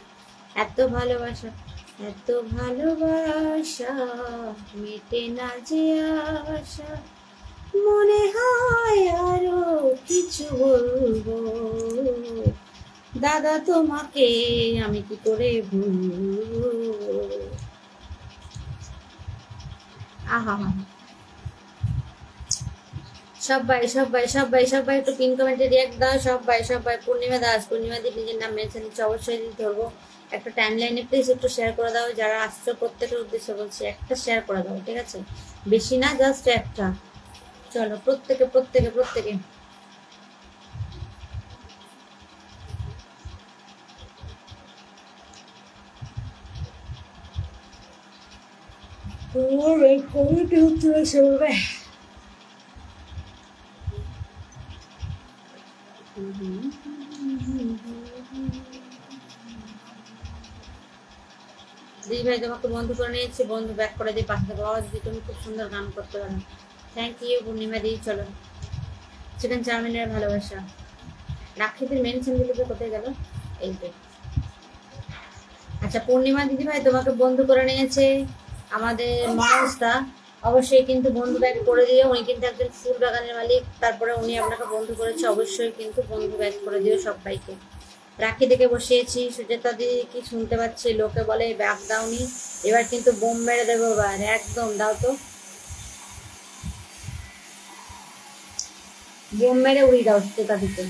এত ভালোবাসা, এত ভালোবাসা মেটে না যে আশা, মনে হয় আরো কিছু বলবো, দাদা তোমাকে আমি কি করে ভুলবো। আহা, সবাই সবাই সবাই সবাই একটু পিন কমেন্টে রিয়াক্ট দাও, সবাই সবাই। পূর্ণিমা দাস, পূর্ণিমা দি নিজের নাম মেনশন দিচ্ছে, অবশ্যই ধরবো। একটা টাইম লাইনে প্লিজ একটু শেয়ার করে দাও, যারা আসছো প্রত্যেকের উদ্দেশ্যে বলছি, একটা শেয়ার করে দাও, ঠিক আছে? বেশি না, জাস্ট একটা। চলো প্রত্যেকে প্রত্যেকে প্রত্যেকে। দিদি ভাই তোমাকে বন্ধু করে নিয়েছি, বন্ধু ব্যাক করে দিয়ে পাশে থাকো। বাবা দিদি তুমি খুব সুন্দর গান করতে পারো, থ্যাংক ইউ পূর্ণিমা দি। চলো চিকেন চাউমিনের ভালোবাসা, রাখিদের মেনশন দিলে তো কোথায় গেল? এই তো। আচ্ছা পূর্ণিমা দিদি ভাই তোমাকে বন্ধু করে নিয়েছে আমাদের মনস্তা, অবশ্যই কিন্তু বন্ধু ব্যাগ করে দিও। উনি কিন্তু একজন ফুল বাগানের মালিক, তারপরে উনি আপনাকে বন্ধু করেছে, অবশ্যই কিন্তু বন্ধু ব্যাগ করে দিও সবাইকে। রাখি দেখে বসিয়েছি। সুজাতা দিদি কি শুনতে পাচ্ছি, লোকে বলে ব্যাগ দাওনি, এবার কিন্তু বোম মেরে দেবো, এবার একদম দাও তো, বোম মেরে উড়িয়ে দাও সুজাতা দিকে।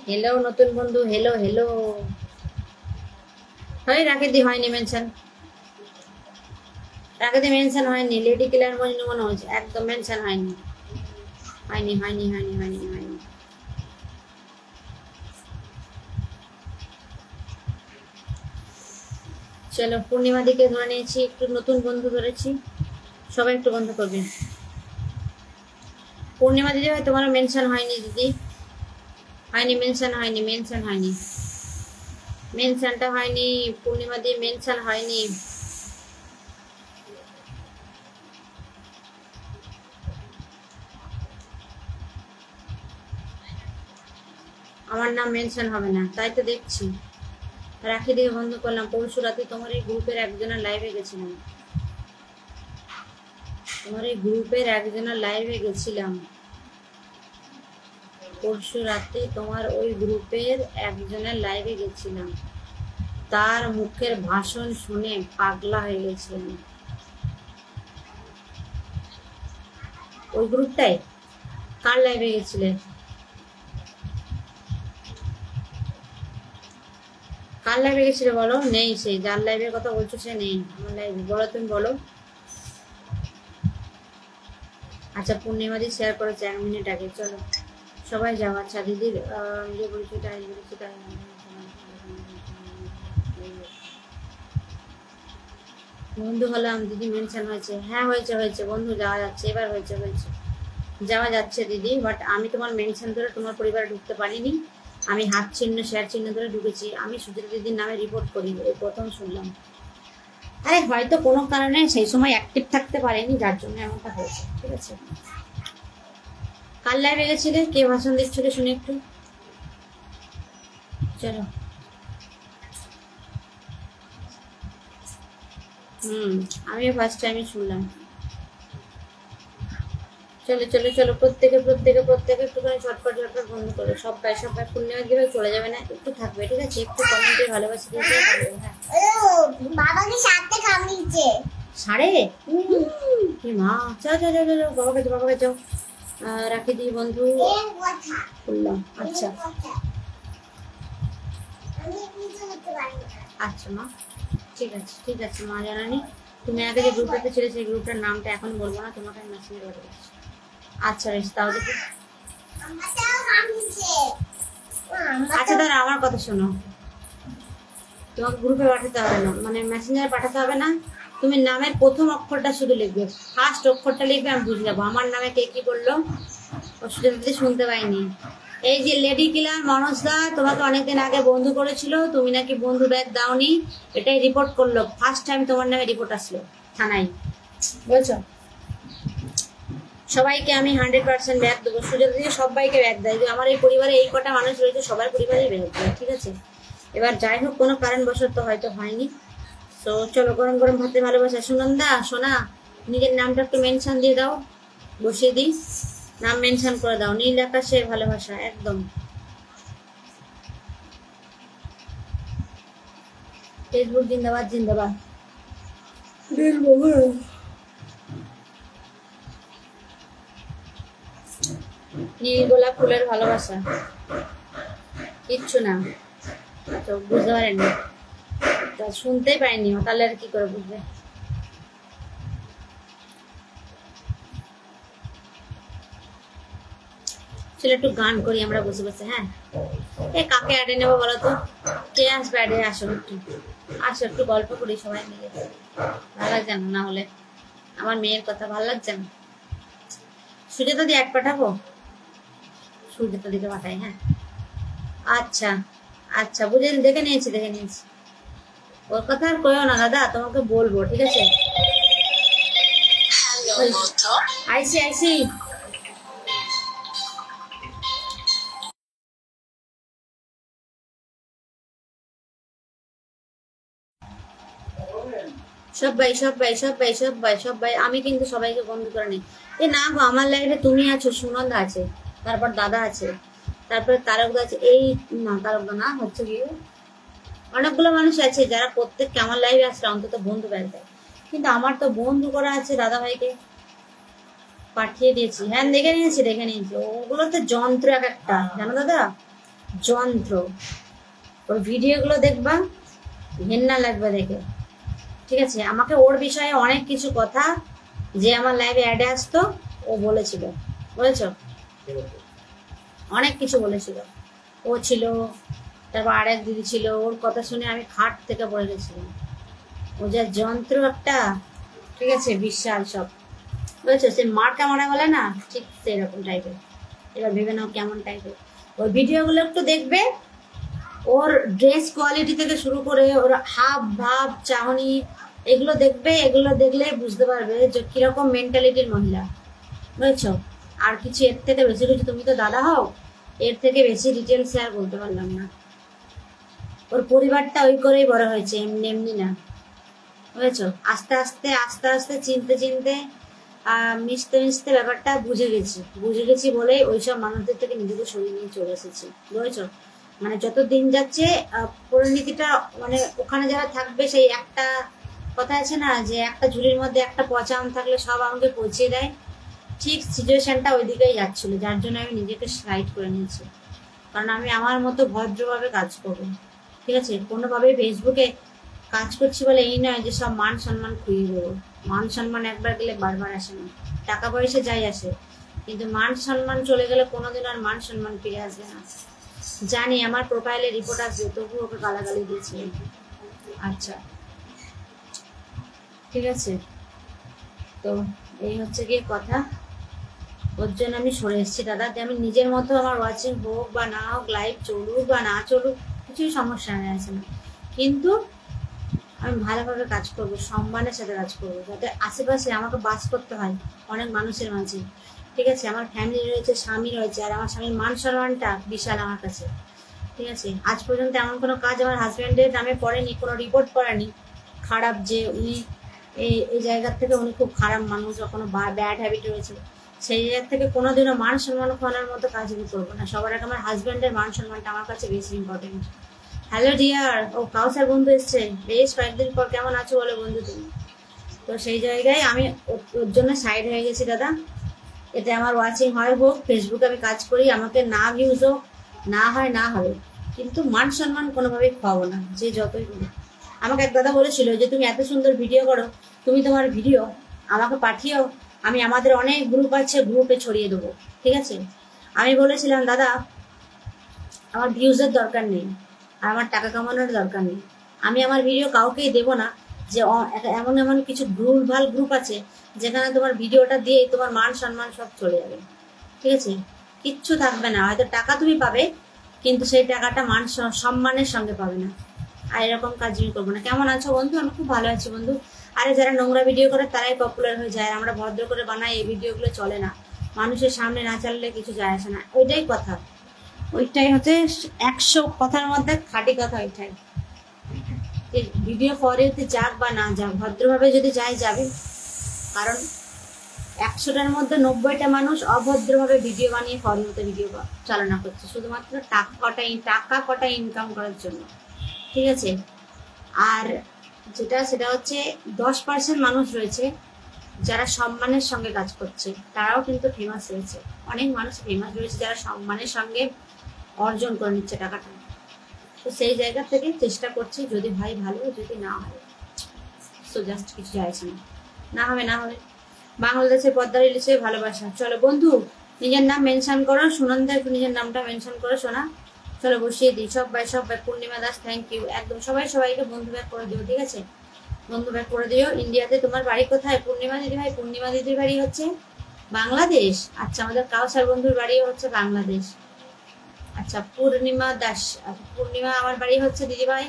हेलो নতুন বন্ধু, हेलो हेलो। হয় রাখেদি হয়নি মেনশন, রাখেদি মেনশন হয়নি। লেডি কিলার মজনু মনোজ একদম মেনশন হয়নি, হয়নি হয়নি হয়নি হয়নি হয়নি। চলো পূর্ণিমা দিকে ধরে নিয়েছি, একটু নতুন বন্ধু ধরেছি, সবাই একটু বন্ধ করবে। পূর্ণিমা দিদি ভাই তোমারও মেনশন হয়নি দিদি, হয়নি মেনশন হয়নি, মেনশন হয়নি, মেনশনটা হয়নি। পূর্ণিমা দিয়ে মেনশন হয়নি। আমার নাম মেনশন হবে না, তাই তো দেখছি। রাখি দিয়ে বন্ধ করলাম। পরশু রাতে তোমার এই গ্রুপের একজনের লাইভে গেছিলাম, তোমার এই গ্রুপের একজনের লাইভে গেছিলাম পরশু রাতে, তোমার ওই গ্রুপের একজনের লাইভে গেছিলাম, তার মুখের ভাষণ শুনে পাগলা হয়ে গেছিলাম। ওই গ্রুপটাই কার লাইভে গেছিলে? কার লাইভে গেছিলে বলো? নেই, সেই যার লাইভের কথা বলছো সে নেই আমার লাইভে, বলো তুমি বলো। আচ্ছা পূর্ণিমা দি শেয়ার করেছে 1 মিনিট আগে, চলো সবাই যাও। আচ্ছা দিদির যে বলছি তাই বলছি তাই, বন্ধু হলাম দিদি, মেনশন হয়েছে? হ্যাঁ হয়েছে হয়েছে বন্ধু, যাওয়া যাচ্ছে, এবার হয়েছে হয়েছে, যাওয়া যাচ্ছে দিদি। বাট আমি তোমার মেনশন ধরে তোমার পরিবারে ঢুকতে পারিনি, আমি হাত চিহ্ন শেয়ার চিহ্ন ধরে ঢুকেছি। আমি সুজিত দিদির নামে রিপোর্ট করি, এই প্রথম শুনলাম। আরে হয়তো কোনো কারণে সেই সময় অ্যাক্টিভ থাকতে পারেনি, যার জন্য এমনটা হয়েছে, ঠিক আছে? কার লাইভে গেছিলে, কে ভাষণ দিচ্ছিল শুনে একটু। চলো আমিও ফার্স্ট টাইমই শুনলাম। চলো চলো চলো, প্রত্যেকে প্রত্যেকে প্রত্যেকে একটুখানি ঝটপট ঝটপট বন্ধ করো। সবাই সবাই পূর্ণিমা দিবে, চলে যাবে না, একটু থাকবে, ঠিক আছে? একটু কমেন্টে ভালোবাসা দিয়ে থাকবে। হ্যাঁ, বাবাকে সাথে কামড়িয়েছে সাড়ে কি মা, যাও যাও যাও যাও, বাবাকে যাও, বাবাকে যাও। রাখি দিই বন্ধু, বললাম। আচ্ছা আচ্ছা মা, ঠিক আছে ঠিক আছে মা, জানানি। তুমি আগে যে গ্রুপটাতে ছিলে সেই গ্রুপটার নামটা এখন বলবো না, তোমাকে আমি মেসেজ করে দিচ্ছি। আচ্ছা বেশ, তাও দেখি। আচ্ছা দাঁড়া, আমার কথা শোনো, তোমাকে গ্রুপে পাঠাতে হবে না, মানে মেসেঞ্জারে পাঠাতে হবে না। তুমি নামের প্রথম অক্ষরটা শুধু লিখবে, ফার্স্ট অক্ষরটা লিখবে, আমি বুঝে যাবো আমার নামে কে কি করলো। অসুবিধা শুনতে পাইনি। এই যে লেডি কিলার মনোজ দা তোমাকে অনেকদিন আগে বন্ধু করেছিল, তুমি নাকি বন্ধু ব্যাগ দাওনি, এটাই রিপোর্ট করলো। ফার্স্ট টাইম তোমার নামে রিপোর্ট আসলো থানায়, বলছো? সবাইকে আমি 100% ব্যাগ দেবো, সুযোগ দিয়ে সবাইকে ব্যাগ দেয়। আমার এই পরিবারে এই কটা মানুষ রয়েছে, সবার পরিবারেই ব্যাগ দেয়, ঠিক আছে? এবার যাই হোক, কোনো কারণবশত হয়তো হয়নি। তো চলো, গরম গরম ভাতে ভালোবাসা। সুনন্দা সোনা, নিজের নামটা একটু মেনশন দিয়ে দাও, বসিয়ে দিই, নাম মেনশন করে দাও। নীল আকাশে ভালোবাসা, একদম। ফেসবুক জিন্দাবাদ জিন্দাবাদ। নীল গোলাপ ফুলের ভালোবাসা, কিচ্ছু না, তো বুঝতে পারেননি, তা শুনতেই পাইনি, তাহলে আর কি করে বুঝবে? চলো একটু গান করি আমরা বসে বসে। হ্যাঁ, এ কাকে অ্যাডে নেবো বলো তো? কে আসবে অ্যাডে? আসো একটু, আসো একটু গল্প করি সবাই মিলে। ভালো লাগছে না? না হলে আমার মেয়ের কথা ভালো লাগছে না। সুজাতা দিয়ে এক পাঠাবো, সুজাতা দিকে পাঠাই। হ্যাঁ আচ্ছা আচ্ছা, বুঝে দেখে নিয়েছি দেখে নিয়েছি। ওর কথা আর কইও না দাদা, তোমাকে বলবো, ঠিক আছে? আইসি আইসি। সবাই সবাই সবাই সবাই সবাই, আমি কিন্তু সবাইকে বন্ধ করে নিই। এ না গো, আমার লাইফে তুমি আছো, সুনন্দা আছে, তারপর দাদা আছে, তারপরে তারকদা আছে, এই না তারকদা না, হচ্ছে কি অনেকগুলো মানুষ আছে যারা প্রত্যেককে আমার লাইফে আসলে অন্তত বন্ধু ব্যাগ দেয়। কিন্তু আমার তো বন্ধু করা আছে দাদা ভাইকে, পাঠিয়ে দিয়েছি। হ্যাঁ দেখে নিয়েছি দেখে নিয়েছি, ওগুলো তো যন্ত্র এক একটা, জানো দাদা, যন্ত্র। ওর ভিডিওগুলো দেখবা, ঘেন্না লাগবে দেখে, ঠিক আছে? আমাকে ওর বিষয়ে অনেক কিছু কথা, যে আমার লাইভে অ্যাডে আসতো, ও বলেছিল, বুঝেছো? অনেক কিছু বলেছিল। ও ছিল, তারপর আরেক দিদি ছিল, ওর কথা শুনে আমি খাট থেকে পড়ে গেছিলাম। ও যা যন্ত্র একটা, ঠিক আছে, বিশাল সব, বুঝেছো? সে মার্কা মারা বলে না, ঠিক সেরকম টাইপের। এবার ভেবে নাও কেমন টাইপের। ওই ভিডিওগুলো একটু দেখবে, ওর ড্রেস কোয়ালিটি থেকে শুরু করে ওর হাব ভাব চাহনি, এগুলো দেখবে, এগুলো দেখলে বুঝতে পারবে যে কিরকম মেন্টালিটির মহিলা, বুঝেছো? আর কিছু এর থেকে বেশি কিছু, তুমি তো দাদা হও, এর থেকে বেশি ডিটেলস আর বলতে পারলাম না। ওর পরিবারটা ওই করেই বড় হয়েছে, এমনি এমনি না, বুঝেছো? আস্তে আস্তে আস্তে আস্তে চিনতে চিনতে মিশতে মিশতে ব্যাপারটা বুঝে গেছি বলেই ওইসব মানুষদের থেকে নিজেকে সরিয়ে নিয়ে চলে এসেছি, বুঝেছো? মানে যত দিন যাচ্ছে পরিণতিটা, মানে ওখানে যারা থাকবে, সেই একটা কথা আছে না, যে একটা ঝুড়ির মধ্যে একটা পচা আম থাকলে সব আমাকে পচিয়ে দেয়, ঠিক সিচুয়েশনটা ওই দিকেই যাচ্ছিল। যার জন্য আমি নিজেকে সাইড করে নিয়েছি, কারণ আমি আমার মতো ভদ্রভাবে কাজ করবো, ঠিক আছে? কোনোভাবে ফেসবুকে কাজ করছি বলে এই নয় যে সব মান সম্মান খুইয়ে দেবো। মান সম্মান একবার গেলে বারবার আসে না, টাকা পয়সা যাই আসে, কিন্তু মান সম্মান চলে গেলে কোনোদিন আর মান সম্মান ফিরে আসবে না। জানি আমার প্রোফাইলে রিপোর্ট আসবে, তবু ওকে গালাগালি দিয়েছিলেন। আচ্ছা ঠিক আছে, তো এই হচ্ছে গিয়ে কথা। ওর জন্য আমি সরে এসেছি দাদা, যে আমি নিজের মতো আমার ওয়াচিং হোক বা না হোক, লাইভ চলুক বা না চলুক, কিছুই সমস্যা নেই আছে না, কিন্তু আমি ভালোভাবে কাজ করব, সম্মানের সাথে কাজ করবো, যাতে আশেপাশে আমাকে বাস করতে হয় অনেক মানুষের মাঝে, ঠিক আছে? আমার ফ্যামিলি রয়েছে, স্বামী রয়েছে, আর আমার স্বামীর মান সম্মানটা বিশাল আমার কাছে, ঠিক আছে? আজ পর্যন্ত এমন কোনো কাজ আমার হাজব্যান্ডের নামে পড়েনি, কোনো রিপোর্ট করেনি খারাপ, যে উনি এই জায়গার থেকে উনি খুব খারাপ মানুষ, কোনো ব্যাড হ্যাবিট রয়েছে, সেই জায়গা থেকে কোনোদিনও মান সম্মান খাওয়ানোর মতো কাজ আমি করবো না। সবার আগে আমার হাজব্যান্ডের মান সম্মানটা আমার কাছে বেশি ইম্পর্টেন্ট। হ্যালো ডিয়ার, ও কাউসার বন্ধু এসছে, বেশ কয়েকদিন পর, কেমন আছো বলো বন্ধু তুমি? তো সেই জায়গায় আমি ওর জন্য সাইড হয়ে গেছি দাদা। এতে আমার ওয়াচিং হয় হোক, ফেসবুকে আমি কাজ করি, আমাকে না ভিউজ হোক, না হয় না হবে, কিন্তু মান সম্মান কোনোভাবেই খাওয়াবো না, যে যতই বলি। আমাকে এক দাদা বলেছিল যে তুমি এত সুন্দর ভিডিও করো, তুমি তোমার ভিডিও আমাকে পাঠিও, আমি আমাদের অনেক গ্রুপ আছে, গ্রুপে ছড়িয়ে দেবো, ঠিক আছে? আমি বলেছিলাম দাদা আমার ভিউজের দরকার নেই, আর আমার টাকা কামানোর দরকার নেই, আমি আমার ভিডিও কাউকেই দেবো না। যে এমন এমন কিছু ভুলভাল গ্রুপ আছে যেখানে তোমার ভিডিওটা দিয়ে তোমার মান সম্মান সব চলে যাবে, ঠিক আছে? কিচ্ছু থাকবে না, হয়তো টাকা তুমি পাবে কিন্তু সেই টাকাটা মান সম্মানের সঙ্গে পাবে না। আর এরকম কাজ আমি করবো না। কেমন আছো বন্ধু? আমি খুব ভালো আছি বন্ধু। আরে যারা নোংরা ভিডিও করে তারাই পপুলার হয়ে যায়, আমরা ভদ্র করে বানাই, এই ভিডিওগুলো চলে না, মানুষের সামনে না চাললে কিছু যায় আসে না। ওইটাই কথা, ওইটাই হচ্ছে 100 কথার মধ্যে খাঁটি কথা ওইটাই। ভিডিও পরে যাক বা না যাক, ভদ্রভাবে যদি যায় যাবে, কারণ 100টার মধ্যে 90টা মানুষ অভদ্রভাবে ভিডিও বানিয়ে ফরিতে ভিডিও চালনা করছে, শুধুমাত্র টাকা কটা ইনকাম করার জন্য, ঠিক আছে? আর সেটা হচ্ছে 10% মানুষ রয়েছে যারা সম্মানের সঙ্গে কাজ করছে, তারাও কিন্তু ফেমাস রয়েছে। অনেক মানুষ ফেমাস রয়েছে যারা সম্মানের সঙ্গে অর্জন করে নিচ্ছে টাকাটা। তো সেই জায়গা থেকে চেষ্টা করছি, যদি ভাই ভালো, যদি না হয় তো জাস্ট কিছু যাইছে না, না হবে না হবে। বাংলাদেশের পদ্মা রিলিজে ভালোবাসা। চলো বন্ধু নিজের নাম মেনশন করো, সুনন্দা একটু নিজের নামটা মেনশন করো সোনা। চলো বসিয়ে দিই সবাই। পূর্ণিমা দাস থ্যাংক ইউ, একদম সবাইকে বন্ধু ব্যাক করে দিও, ঠিক আছে? বন্ধু ব্যাক করে দিও। ইন্ডিয়াতে তোমার বাড়ি কোথায় পূর্ণিমা দিদি ভাই? পূর্ণিমা দিদির বাড়ি হচ্ছে বাংলাদেশ। আচ্ছা, আমাদের কাউসার বন্ধুর বাড়িও হচ্ছে বাংলাদেশ। আচ্ছা পূর্ণিমা দাস, আচ্ছা পূর্ণিমা আমার বাড়ি হচ্ছে দিদিভাই,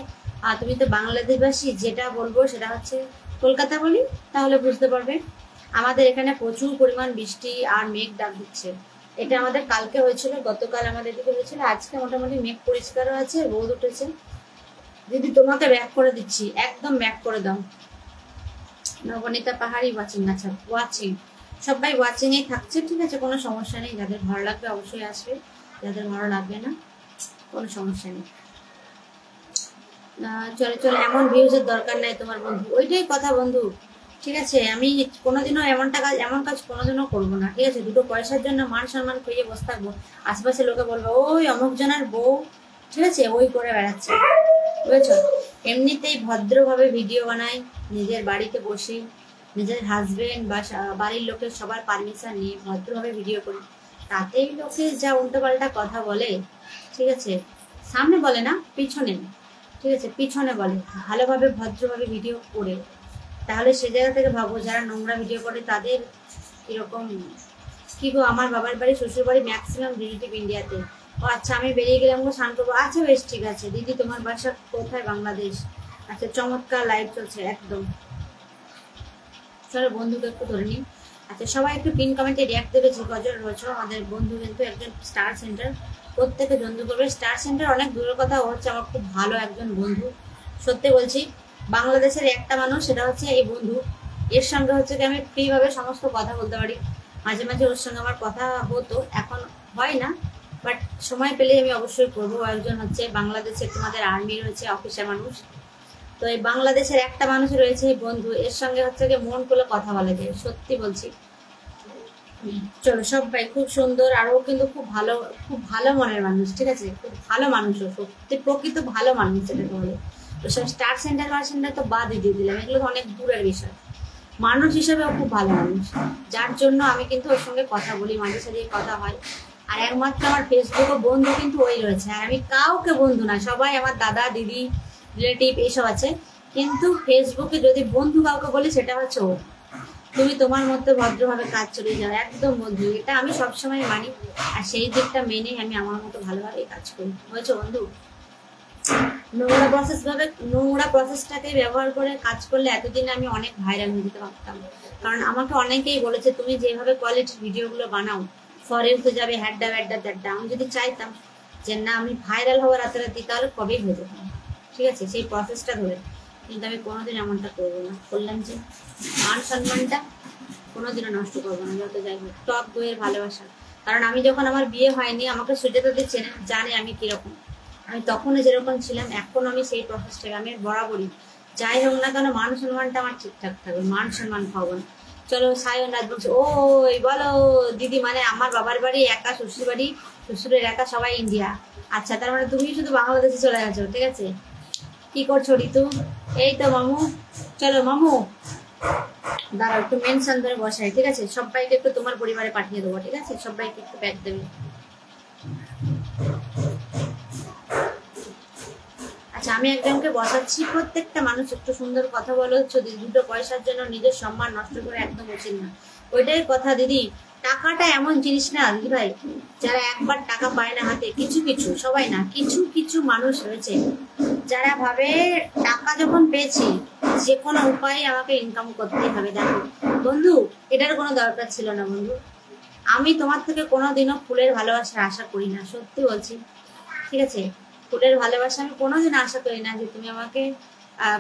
আর তুমি তো বাংলাদেশবাসী, যেটা বলবো সেটা হচ্ছে কলকাতা বলি, তাহলে বুঝতে পারবে। আমাদের এখানে প্রচুর পরিমাণ বৃষ্টি আর মেঘ ডাক দিচ্ছে। এটা আমাদের কালকে হয়েছিল, গতকাল আমাদের দিকে হয়েছিল, আজকে মোটামুটি মেঘ পরিষ্কারও আছে, রোদ উঠেছে। দিদি তোমাকে ব্যাক করে দিচ্ছি, একদম ব্যাক করে দাও। নবনীতা পাহাড়ি ওয়াচিং, আচ্ছা ওয়াচিং, সবাই ওয়াচিংয়েই থাকছে, ঠিক আছে? কোনো সমস্যা নেই, যাদের ভালো লাগবে অবশ্যই আসবে, যাদের ভালো লাগবে না কোনো সমস্যা নেই। চলে এমন ভিউজের দরকার নাই তোমার বন্ধু, ওইটাই কথা বন্ধু, ঠিক আছে? আমি কোনোদিনও এমন কাজ কোনোদিনও করবো না, ঠিক আছে? দুটো পয়সার জন্য মান সম্মান খুঁজে বসে থাকবো, আশেপাশে লোকে বলবো ওই অমুক জনের বউ, ঠিক আছে, ওই করে বেড়াচ্ছে, বুঝেছ? এমনিতেই ভদ্রভাবে ভিডিও বানাই, নিজের বাড়িতে বসে নিজের হাজবেন্ড বা বাড়ির লোকের সবার পারমিশন নিয়ে ভদ্রভাবে ভিডিও করি, তাতেই লোকে যা উল্টোপাল্টা কথা বলে, ঠিক আছে, সামনে বলে না, পিছনে, ঠিক আছে, পিছনে বলে, ভালোভাবে ভদ্রভাবে ভিডিও করে, তাহলে সে জায়গা থেকে ভাবো যারা নোংরা ভিডিও করে তাদের কিরকম। কি গো, আমার বাবার বাড়ি শ্বশুর বাড়ি ম্যাক্সিমাম রিলেটিভ ইন্ডিয়াতে। ও আচ্ছা, আমি বেরিয়ে গেলাম গো স্নান করবো। আচ্ছা বেশ ঠিক আছে দিদি, তোমার বাসা কোথায়? বাংলাদেশ। আচ্ছা চমৎকার লাইভ চলছে একদম। চলো বন্ধুকে একটু ধরে নিই। আচ্ছা সবাই একটু পিন কমেন্টে রিয়াক্ট দেবে যে কজন রয়েছে। আমাদের বন্ধু কিন্তু একজন স্টার সেন্টার, প্রত্যেকে বন্ধু করবে। স্টার সেন্টার অনেক দূরের কথা, ও হচ্ছে আমার খুব ভালো একজন বন্ধু, সত্যি বলছি। বাংলাদেশের একটা মানুষ, সেটা হচ্ছে এই বন্ধু। এর সঙ্গে হচ্ছে কি আমি ফ্রিভাবে সমস্ত কথা বলতে পারি, মাঝে মাঝে ওর সঙ্গে আমার কথা হতো, এখন হয় না, বাট সময় পেলে আমি অবশ্যই করবো। একজন হচ্ছে বাংলাদেশের তোমাদের আর্মি রয়েছে, অফিসার মানুষ। তো এই বাংলাদেশের একটা মানুষ রয়েছে বন্ধু, এর সঙ্গে হচ্ছে কি মন খুলে কথা বলা যায়, সত্যি বলছি। চলো সবাই খুব সুন্দর, আর ও কিন্তু খুব ভালো মনের মানুষ, ঠিক আছে? খুব ভালো মানুষ, ও সত্যি প্রকৃত ভালো মানুষ যেটাকে বলে। তো সব স্টার সেন্টার তো বাদই দিয়ে দিলাম, এগুলো তো অনেক দূরের বিষয়। মানুষ হিসেবে ও খুব ভালো মানুষ, যার জন্য আমি কিন্তু ওর সঙ্গে কথা বলি, মাঝে সাঝে কথা হয়। আর একমাত্র আমার ফেসবুকে বন্ধু কিন্তু ওই রয়েছে, আর আমি কাউকে বন্ধু না, সবাই আমার দাদা দিদি রিলেটিভ এইসব আছে, কিন্তু ফেসবুকে যদি বন্ধু কাউকে বলি সেটা হচ্ছে ও। তুমি তোমার মধ্যে ভদ্রভাবে কাজ চলে যাও, একদম বন্ধু, এটা আমি সবসময় মানি, আর সেই দিকটা মেনে আমি আমার মতো ভালোভাবে কাজ করি, বুঝেছো বন্ধু? নোংরা প্রসেসটাকে ব্যবহার করে কাজ করলে এতদিন আমি অনেক ভাইরাল হয়ে যেতে পারতাম, কারণ আমাকে অনেকেই বলেছে তুমি যেভাবে কোয়ালিটির ভিডিওগুলো বানাও ফরেন তো যাবে, হ্যাড্ডা ব্যাড্ডা দ্যাড্ডা। আমি যদি চাইতাম যে না আমি ভাইরাল হবো রাতারাতি, তাহলে কবেই হয়ে যেতাম, ঠিক আছে? সেই প্রসেসটা ধরে, কিন্তু আমি কোনোদিন এমনটা করবো না। বললাম যে মান সম্মানটা কোনোদিনও নষ্ট করবো না, যত যাই হোক। টক দইয়ের ভালোবাসা, কারণ আমি যখন আমার বিয়ে হয়নি আমাকে সুজাতা দিচ্ছে জানে আমি কিরকম, আমি তখনও যেরকম ছিলাম এখন আমি সেই প্রসেসটাকে আমি বরাবরই যাই হোক না কেন মান সম্মানটা আমার ঠিকঠাক থাকবে, মান সম্মান খাবো না। চলো সায়ন রাজবংশী, ওই বলো দিদি, মানে আমার বাবার বাড়ি একা, শ্বশুর বাড়ি শ্বশুরের একা, সবাই ইন্ডিয়া। আচ্ছা, তার মানে তুমি শুধু বাংলাদেশে চলে গেছো, ঠিক আছে। কি করছো ঋতু? এই তো মামু। চলো মামু দাঁড়াও, একটু মেনশন ধরে বসাই, ঠিক আছে। সবাইকে একটু তোমার পরিবারে পাঠিয়ে দেবো, ঠিক আছে। সবাইকে একটু প্যাক দেবে। আচ্ছা, আমি একজনকে বসাচ্ছি। প্রত্যেকটা মানুষ একটু সুন্দর কথা বলো, যদি দুটো পয়সার জন্য নিজের সম্মান নষ্ট করে একদম উচিত না। ওইটাই কথা দিদি। টাকাটা এমন জিনিস না দিদি ভাই, যারা একবার টাকা পায় না হাতে, কিছু কিছু, সবাই না, কিছু কিছু মানুষ রয়েছে যারা ভাবে টাকা যখন পেয়েছি যে কোনো উপায়ে আমাকে ইনকাম করতেই হবে। দেখো বন্ধু, এটার কোনো দরকার ছিল না বন্ধু। আমি তোমার থেকে কোনোদিনও ফুলের ভালোবাসার আশা করি না, সত্যি বলছি, ঠিক আছে। ফুলের ভালোবাসা আমি কোনোদিন আশা করি না যে তুমি আমাকে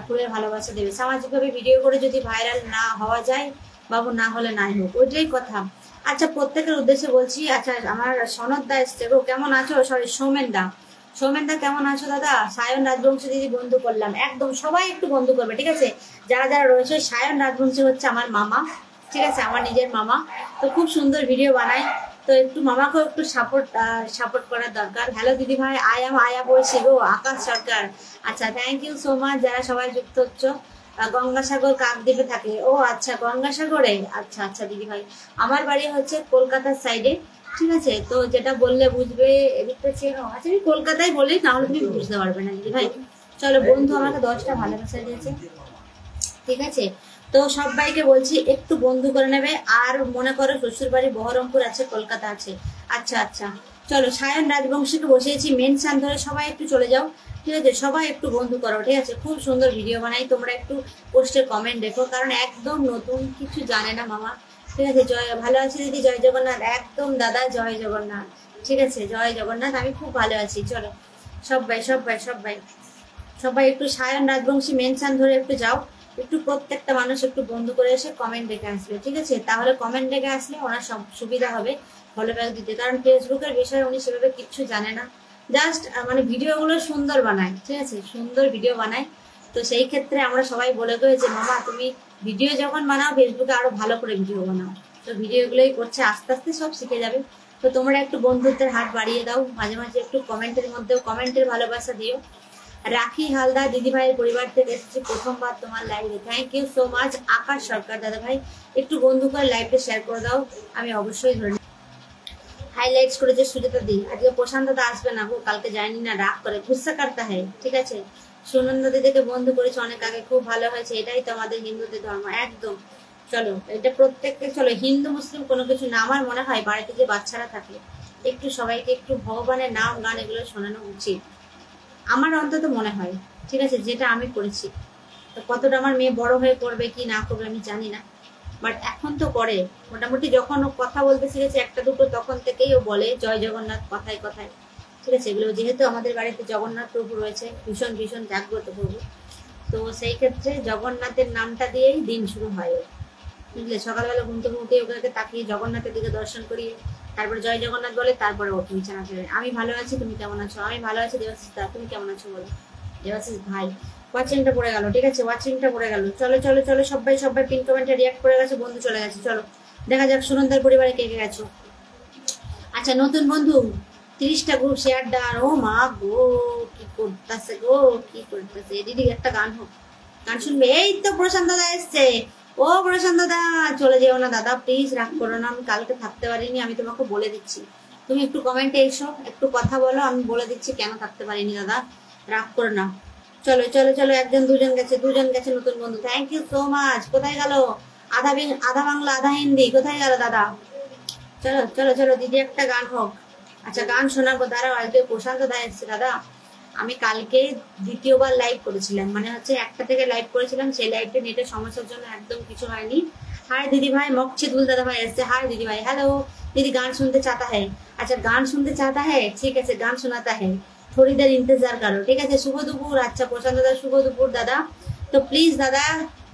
ফুলের ভালোবাসা দেবে। সামাজিকভাবে ভিডিও করে যদি ভাইরাল না হওয়া যায় বাবু, না হলে নাই হোক, ওইটাই কথা। আচ্ছা, প্রত্যেকের উদ্দেশ্যে বলছি। আচ্ছা, আমার সনদ দা এসছে গো, কেমন আছো? সরি, সৌমেন দা কেমন আছো দাদা? সায়ন রাজবংশী দিদি বন্ধু করলাম, একদম সবাই একটু বন্ধু করবে, ঠিক আছে। যারা যারা রয়েছে, সায়ন রাজবংশী হচ্ছে আমার মামা, ঠিক আছে, আমার নিজের মামা। তো খুব সুন্দর ভিডিও বানায়, তো একটু মামাকেও একটু সাপোর্ট করার দরকার। হ্যালো দিদি ভাই, আয়া বলছি গো, আকাশ সরকার। আচ্ছা, থ্যাংক ইউ সো মাচ যারা সবাই যুক্ত হচ্ছ। গঙ্গাসাগর কাকদ্বীপে থাকে, ও আচ্ছা গঙ্গাসাগরে। আচ্ছা আচ্ছা দিদি ভাই, আমার বাড়ি হচ্ছে কলকাতার সাইডে, ঠিক আছে। তো যেটা বললে বুঝবে, এদিকটা চেনো। আচ্ছা, আমি কলকাতায় বলি, নাহলে তুমি বুঝতে পারবে না দিদি ভাই। চলো, বন্ধু আমাকে 10টা ভালোবাসা দিয়েছে, ঠিক আছে। তো সবাইকে বলছি একটু বন্ধু করে নেবে। আর মনে করো শ্বশুর বাড়ি বহরমপুর আছে, কলকাতা আছে। আচ্ছা আচ্ছা, চলো সায়ন রাজবংশীকে বসিয়েছি মেনশন ধরে, সবাই একটু চলে যাও, ঠিক আছে। সবাই একটু বন্ধু করো, ঠিক আছে। খুব সুন্দর ভিডিও বানাই, তোমরা একটু পোস্টে কমেন্ট দেখো, কারণ একদম নতুন, কিছু জানে না মামা, ঠিক আছে। ভালো আছি দিদি, জয় জগন্নাথ। একদম দাদা, জয় জগন্নাথ, ঠিক আছে, জয় জগন্নাথ। আমি খুব ভালো আছি। চলো সবাই একটু সায়ন রাজবংশী মেনশন ধরে একটু যাও, একটু প্রত্যেকটা মানুষ একটু বন্ধু করে এসে কমেন্ট দেখে আসবে, ঠিক আছে। তাহলে কমেন্ট দেখে আসলে ওনার সুবিধা হবে ফলো ব্যাক দিতে, কারণ ফেসবুকের বিষয়ে উনি সেভাবে কিচ্ছু জানে না। জাস্ট মানে ভিডিওগুলো সুন্দর বানায়, ঠিক আছে, সুন্দর ভিডিও বানায়। তো সেই ক্ষেত্রে আমরা সবাই বলে গো যে মামা তুমি ভিডিও যখন বানাও ফেসবুকে আরো ভালো করে ভিডিও বানাও। তো ভিডিওগুলোই করছে, আস্তে আস্তে সব শিখে যাবে। তো তোমরা একটু বন্ধুত্বের হাত বাড়িয়ে দাও, মাঝে মাঝে একটু কমেন্টের মধ্যেও কমেন্টের ভালোবাসা দিও। রাখি হালদার দিদি ভাইয়ের পরিবার থেকে এসেছি প্রথমবার তোমার লাইভে, থ্যাংক ইউ সো মাচ। আকাশ সরকার দাদা ভাই, একটু বন্ধু করে লাইভটা শেয়ার করে দাও, আমি অবশ্যই ধরে হাইলাইটস করেছে সুজাতা দি। আজকে প্রশান্ত দা আসবে না গো, কালকে যায়নি না, রাগ করে, গুসা করতে হয়, ঠিক আছে। সুনন্দা দিদিকে বন্ধু করেছে অনেক আগে, খুব ভালো হয়েছে, এটাই তো আমাদের হিন্দুদের ধর্ম, একদম। চলো এটা প্রত্যেককে, চলো হিন্দু মুসলিম কোনো কিছু না, আমার মনে হয় বাড়িতে যে বাচ্চারা থাকে একটু সবাইকে একটু ভগবানের নাম গান এগুলো শোনানো উচিত, আমার অন্তত মনে হয়, ঠিক আছে, যেটা আমি করেছি। তো কতটা আমার মেয়ে বড় হয়ে করবে কি না করবে আমি জানি না, বাট এখন তো করে মোটামুটি। যখন ও কথা বলতে শিখেছে একটা দুটো, তখন থেকেই ও বলে জয় জগন্নাথ কথায় কথায়, ঠিক আছে। এগুলো যেহেতু আমাদের বাড়িতে জগন্নাথ প্রভু রয়েছে, ভীষণ ভীষণ জাগ্রত প্রভু, তো সেই ক্ষেত্রে জগন্নাথের নামটা দিয়েই দিন শুরু হয়, বুঝলে। সকালবেলা ঘুম থেকে উঠে ওকে তাকিয়ে জগন্নাথের দিকে দর্শন করিয়ে তারপরে জয় জগন্নাথ বলে, তারপরে ওঠে বিছানা ছেড়ে। আমি ভালো আছি, তুমি কেমন আছো? আমি ভালো আছি দেবাশিস দা, তুমি কেমন আছো বলো? দেবাশিস ভাই, ওয়াচিংটা পড়ে গেল, ঠিক আছে, ওয়াচিংটা পড়ে গেল। চলো চলো চলো, সবাই পিন কমেন্টে রিয়াক্ট করে গেছে, বন্ধু চলে গেছে। চলো দেখা যাক সুনন্দার পরিবারে কে কে গেছো। আচ্ছা, নতুন বন্ধু 30টা গ্রুপ শেয়ার ডান। ও মা গো, কি করতেছে গো, কি করতেছে। দিদি একটা গান হোক, গান শুনবে। এই তো প্রশান্ত দা এসছে। ও প্রশান্ত দা, চলে যেও না দাদা, প্লিজ রাগ করো না, আমি কালকে থাকতে পারিনি, আমি তোমাকে বলে দিচ্ছি। তুমি একটু কমেন্টে এসো, একটু কথা বলো, আমি বলে দিচ্ছি কেন থাকতে পারিনি দাদা, রাগ করো না। চলো চলো চলো, একজন দুজন গেছে নতুন বন্ধু, থ্যাংক ইউ সো মাচ। কোথায় গেল আধা বাংলা আধা হিন্দি, কোথায় গেল দাদা? চলো চলো চলো, দিদি একটা গান হোক। আচ্ছা, গান শোনাবো, দাঁড়াও। আজকে প্রশান্ত দা এসছে দাদা। আমি কালকে দ্বিতীয়বার লাইভ করেছিলাম, মানে হচ্ছে একটা থেকে লাইভ করেছিলাম, সেই লাইভটা নেটের সমস্যার জন্য একদম কিছু হয়নি। হাই দিদি ভাই, মকছিদুল দাদা ভাই এসছে। হাই দিদি ভাই, হ্যালো दीदी, गान सुनते चाहता है? अच्छा, गान सुनते चाहता है, ठीक है, गान सुनाता है, थोड़ी देर इंतजार करो, ठीक है। शुभ दुपुर। अच्छा, प्रशांत दादा शुभ दुपुर दादा, তো প্লিজ দাদা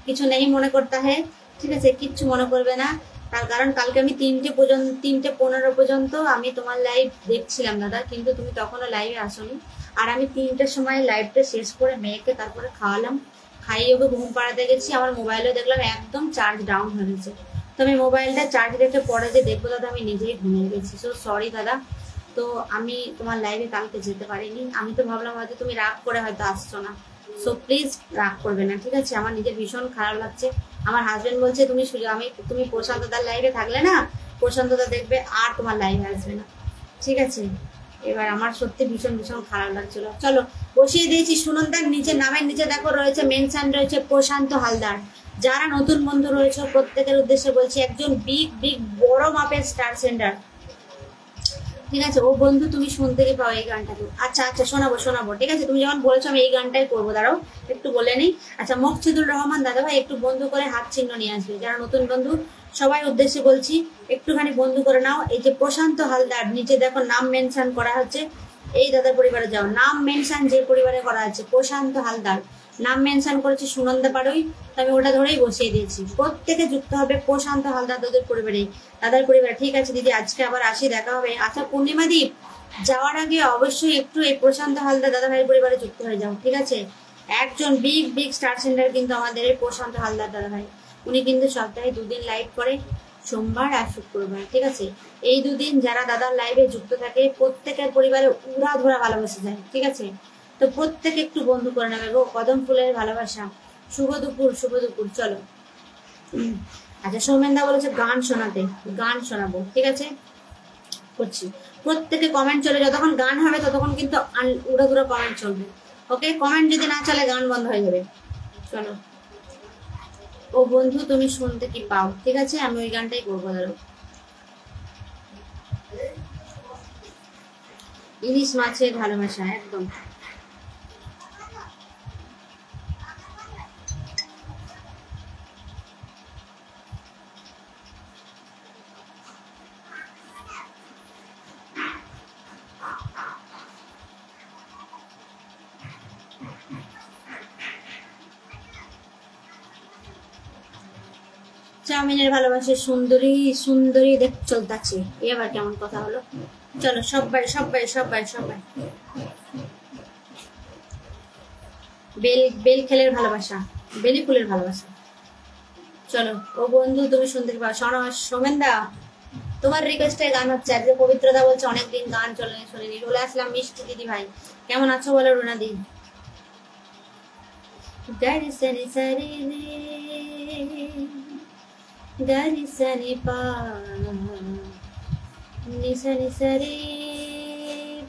কিছু নেই মনে করতে হয়, ঠিক আছে, কিচ্ছু মনে করবে না। তার কারণ কালকে আমি 3:15 পর্যন্ত আমি তোমার লাইভ দেখছিলাম দাদা, কিন্তু তুমি তখনও লাইভে আসোনি। আর আমি 3টের সময় লাইভটা শেষ করে মেয়েকে তারপরে খাওয়ালাম, খাইয়ে ওকে ঘুম পাড়াতে গেছি। আমার মোবাইলও দেখলাম একদম চার্জ ডাউন হয়ে গেছে। তো আমি মোবাইলটা চার্জ রেখে পরে যে দেখবো দাদা আমি নিজেই ঘুমিয়ে গেছি। সো সরি দাদা। তো আমি তোমার লাইভে কালকে যেতে পারিনি। আমি তো ভাবলাম হয়তো তুমি রাগ করে হয়তো আসছো না। সো প্লিজ রাগ করবে না, ঠিক আছে? আমার নিজের ভীষণ খারাপ লাগছে। আমার হাজবেন্ড বলছে তুমি প্রশান্ত দার লাইভে থাকলে না, প্রশান্ত দা দেখবে আর তোমার লাইভে আসবে না, ঠিক আছে? এবার আমার সত্যি ভীষণ ভীষণ খারাপ লাগছিল। চলো বসিয়ে দিয়েছি সুনন্দার নিচে, নামের নিচে দেখো রয়েছে মেনশন রয়েছে প্রশান্ত হালদার। যারা নতুন বন্ধু রয়েছে প্রত্যেকের উদ্দেশ্যে বলছি, একজন বিগ বড় মাপের স্টার সেন্টার, ঠিক আছে? ও বন্ধু তুমি শুনতে কি পাও এই গানটা? আচ্ছা আচ্ছা শোনাবো, ঠিক আছে? তুমি যখন বলেছো আমি এই গানটাই করবো, দাঁড়াও একটু বলে নিই। আচ্ছা, মকসিদুর রহমান দাদা ভাই একটু বন্ধু করে হাত চিহ্ন নিয়ে আসবে। যারা নতুন বন্ধু সবাই উদ্দেশ্যে বলছি একটুখানি বন্ধু করে নাও। এই যে প্রশান্ত হালদার, নিচে দেখো নাম মেনশন করা হচ্ছে, এই দাদার পরিবারে যাও, নাম মেনশন যে পরিবারে করা আছে প্রশান্ত হালদার, নাম মেনশন করেছি সুনন্দা পাড়ুই। তো আমি ওটা ধরেই বসিয়ে দিয়েছি। প্রত্যেকে যুক্ত হবে প্রশান্ত হালদার দাদার পরিবারে, ঠিক আছে দিদি? আজকে আবার আসি, দেখা হবে। আচ্ছা পূর্ণিমা দ্বীপ, যাওয়ার আগে অবশ্যই একটু এই প্রশান্ত হালদার দাদা ভাইয়ের পরিবারে যুক্ত হয়ে যাও, ঠিক আছে? একজন বিগ স্টার সেন্টার কিন্তু আমাদের এই প্রশান্ত হালদার দাদা ভাই। উনি কিন্তু সপ্তাহে 2 দিন লাইভ করে, সোমবার আর শুক্রবার, ঠিক আছে? এই 2 দিন যারা দাদার লাইভে যুক্ত থাকে প্রত্যেকের পরিবারে উড়া ধরা ভালোবাসা যায়, ঠিক আছে? তো প্রত্যেকে একটু বন্ধু করে নেবে গো। কদম ফুলের ভালোবাসা, শুভ দুপুর চলো। আচ্ছা সৌমেনদা বলেছে গান শোনাতে, গান শোনাবো, ঠিক আছে? করছি। প্রত্যেকে কমেন্ট চলে, যতক্ষণ গান হবে ততক্ষণ কিন্তু উড়ো কমেন্ট চলবে, ওকে? কমেন্ট যদি না চলে গান বন্ধ হয়ে যাবে। চলো। ও বন্ধু তুমি শুনতে কি পাও, ঠিক আছে? আমি ওই গানটাই করবো। ধরো ইলিশ মাছের ভালোবাসা, একদম। চাউমিনের ভালোবাসে, সুন্দরী দেখ চলতেছে। এবার কেমন কথা হলো? চলো সবাই। বেল খেলের ভালোবাসা, বেলি ফুলের ভালোবাসা। চলো। ও বন্ধু তুমি শুনতে পাও, সোমেনদা তোমার রিকোয়েস্টে গান হচ্ছে। আজকে পবিত্রদা বলছে অনেকদিন গান শুনিনি। চলে আসলাম মিষ্টি দিদি ভাই, কেমন আছো বলো রুনা দি? গারি সানি পা নিসানি সারি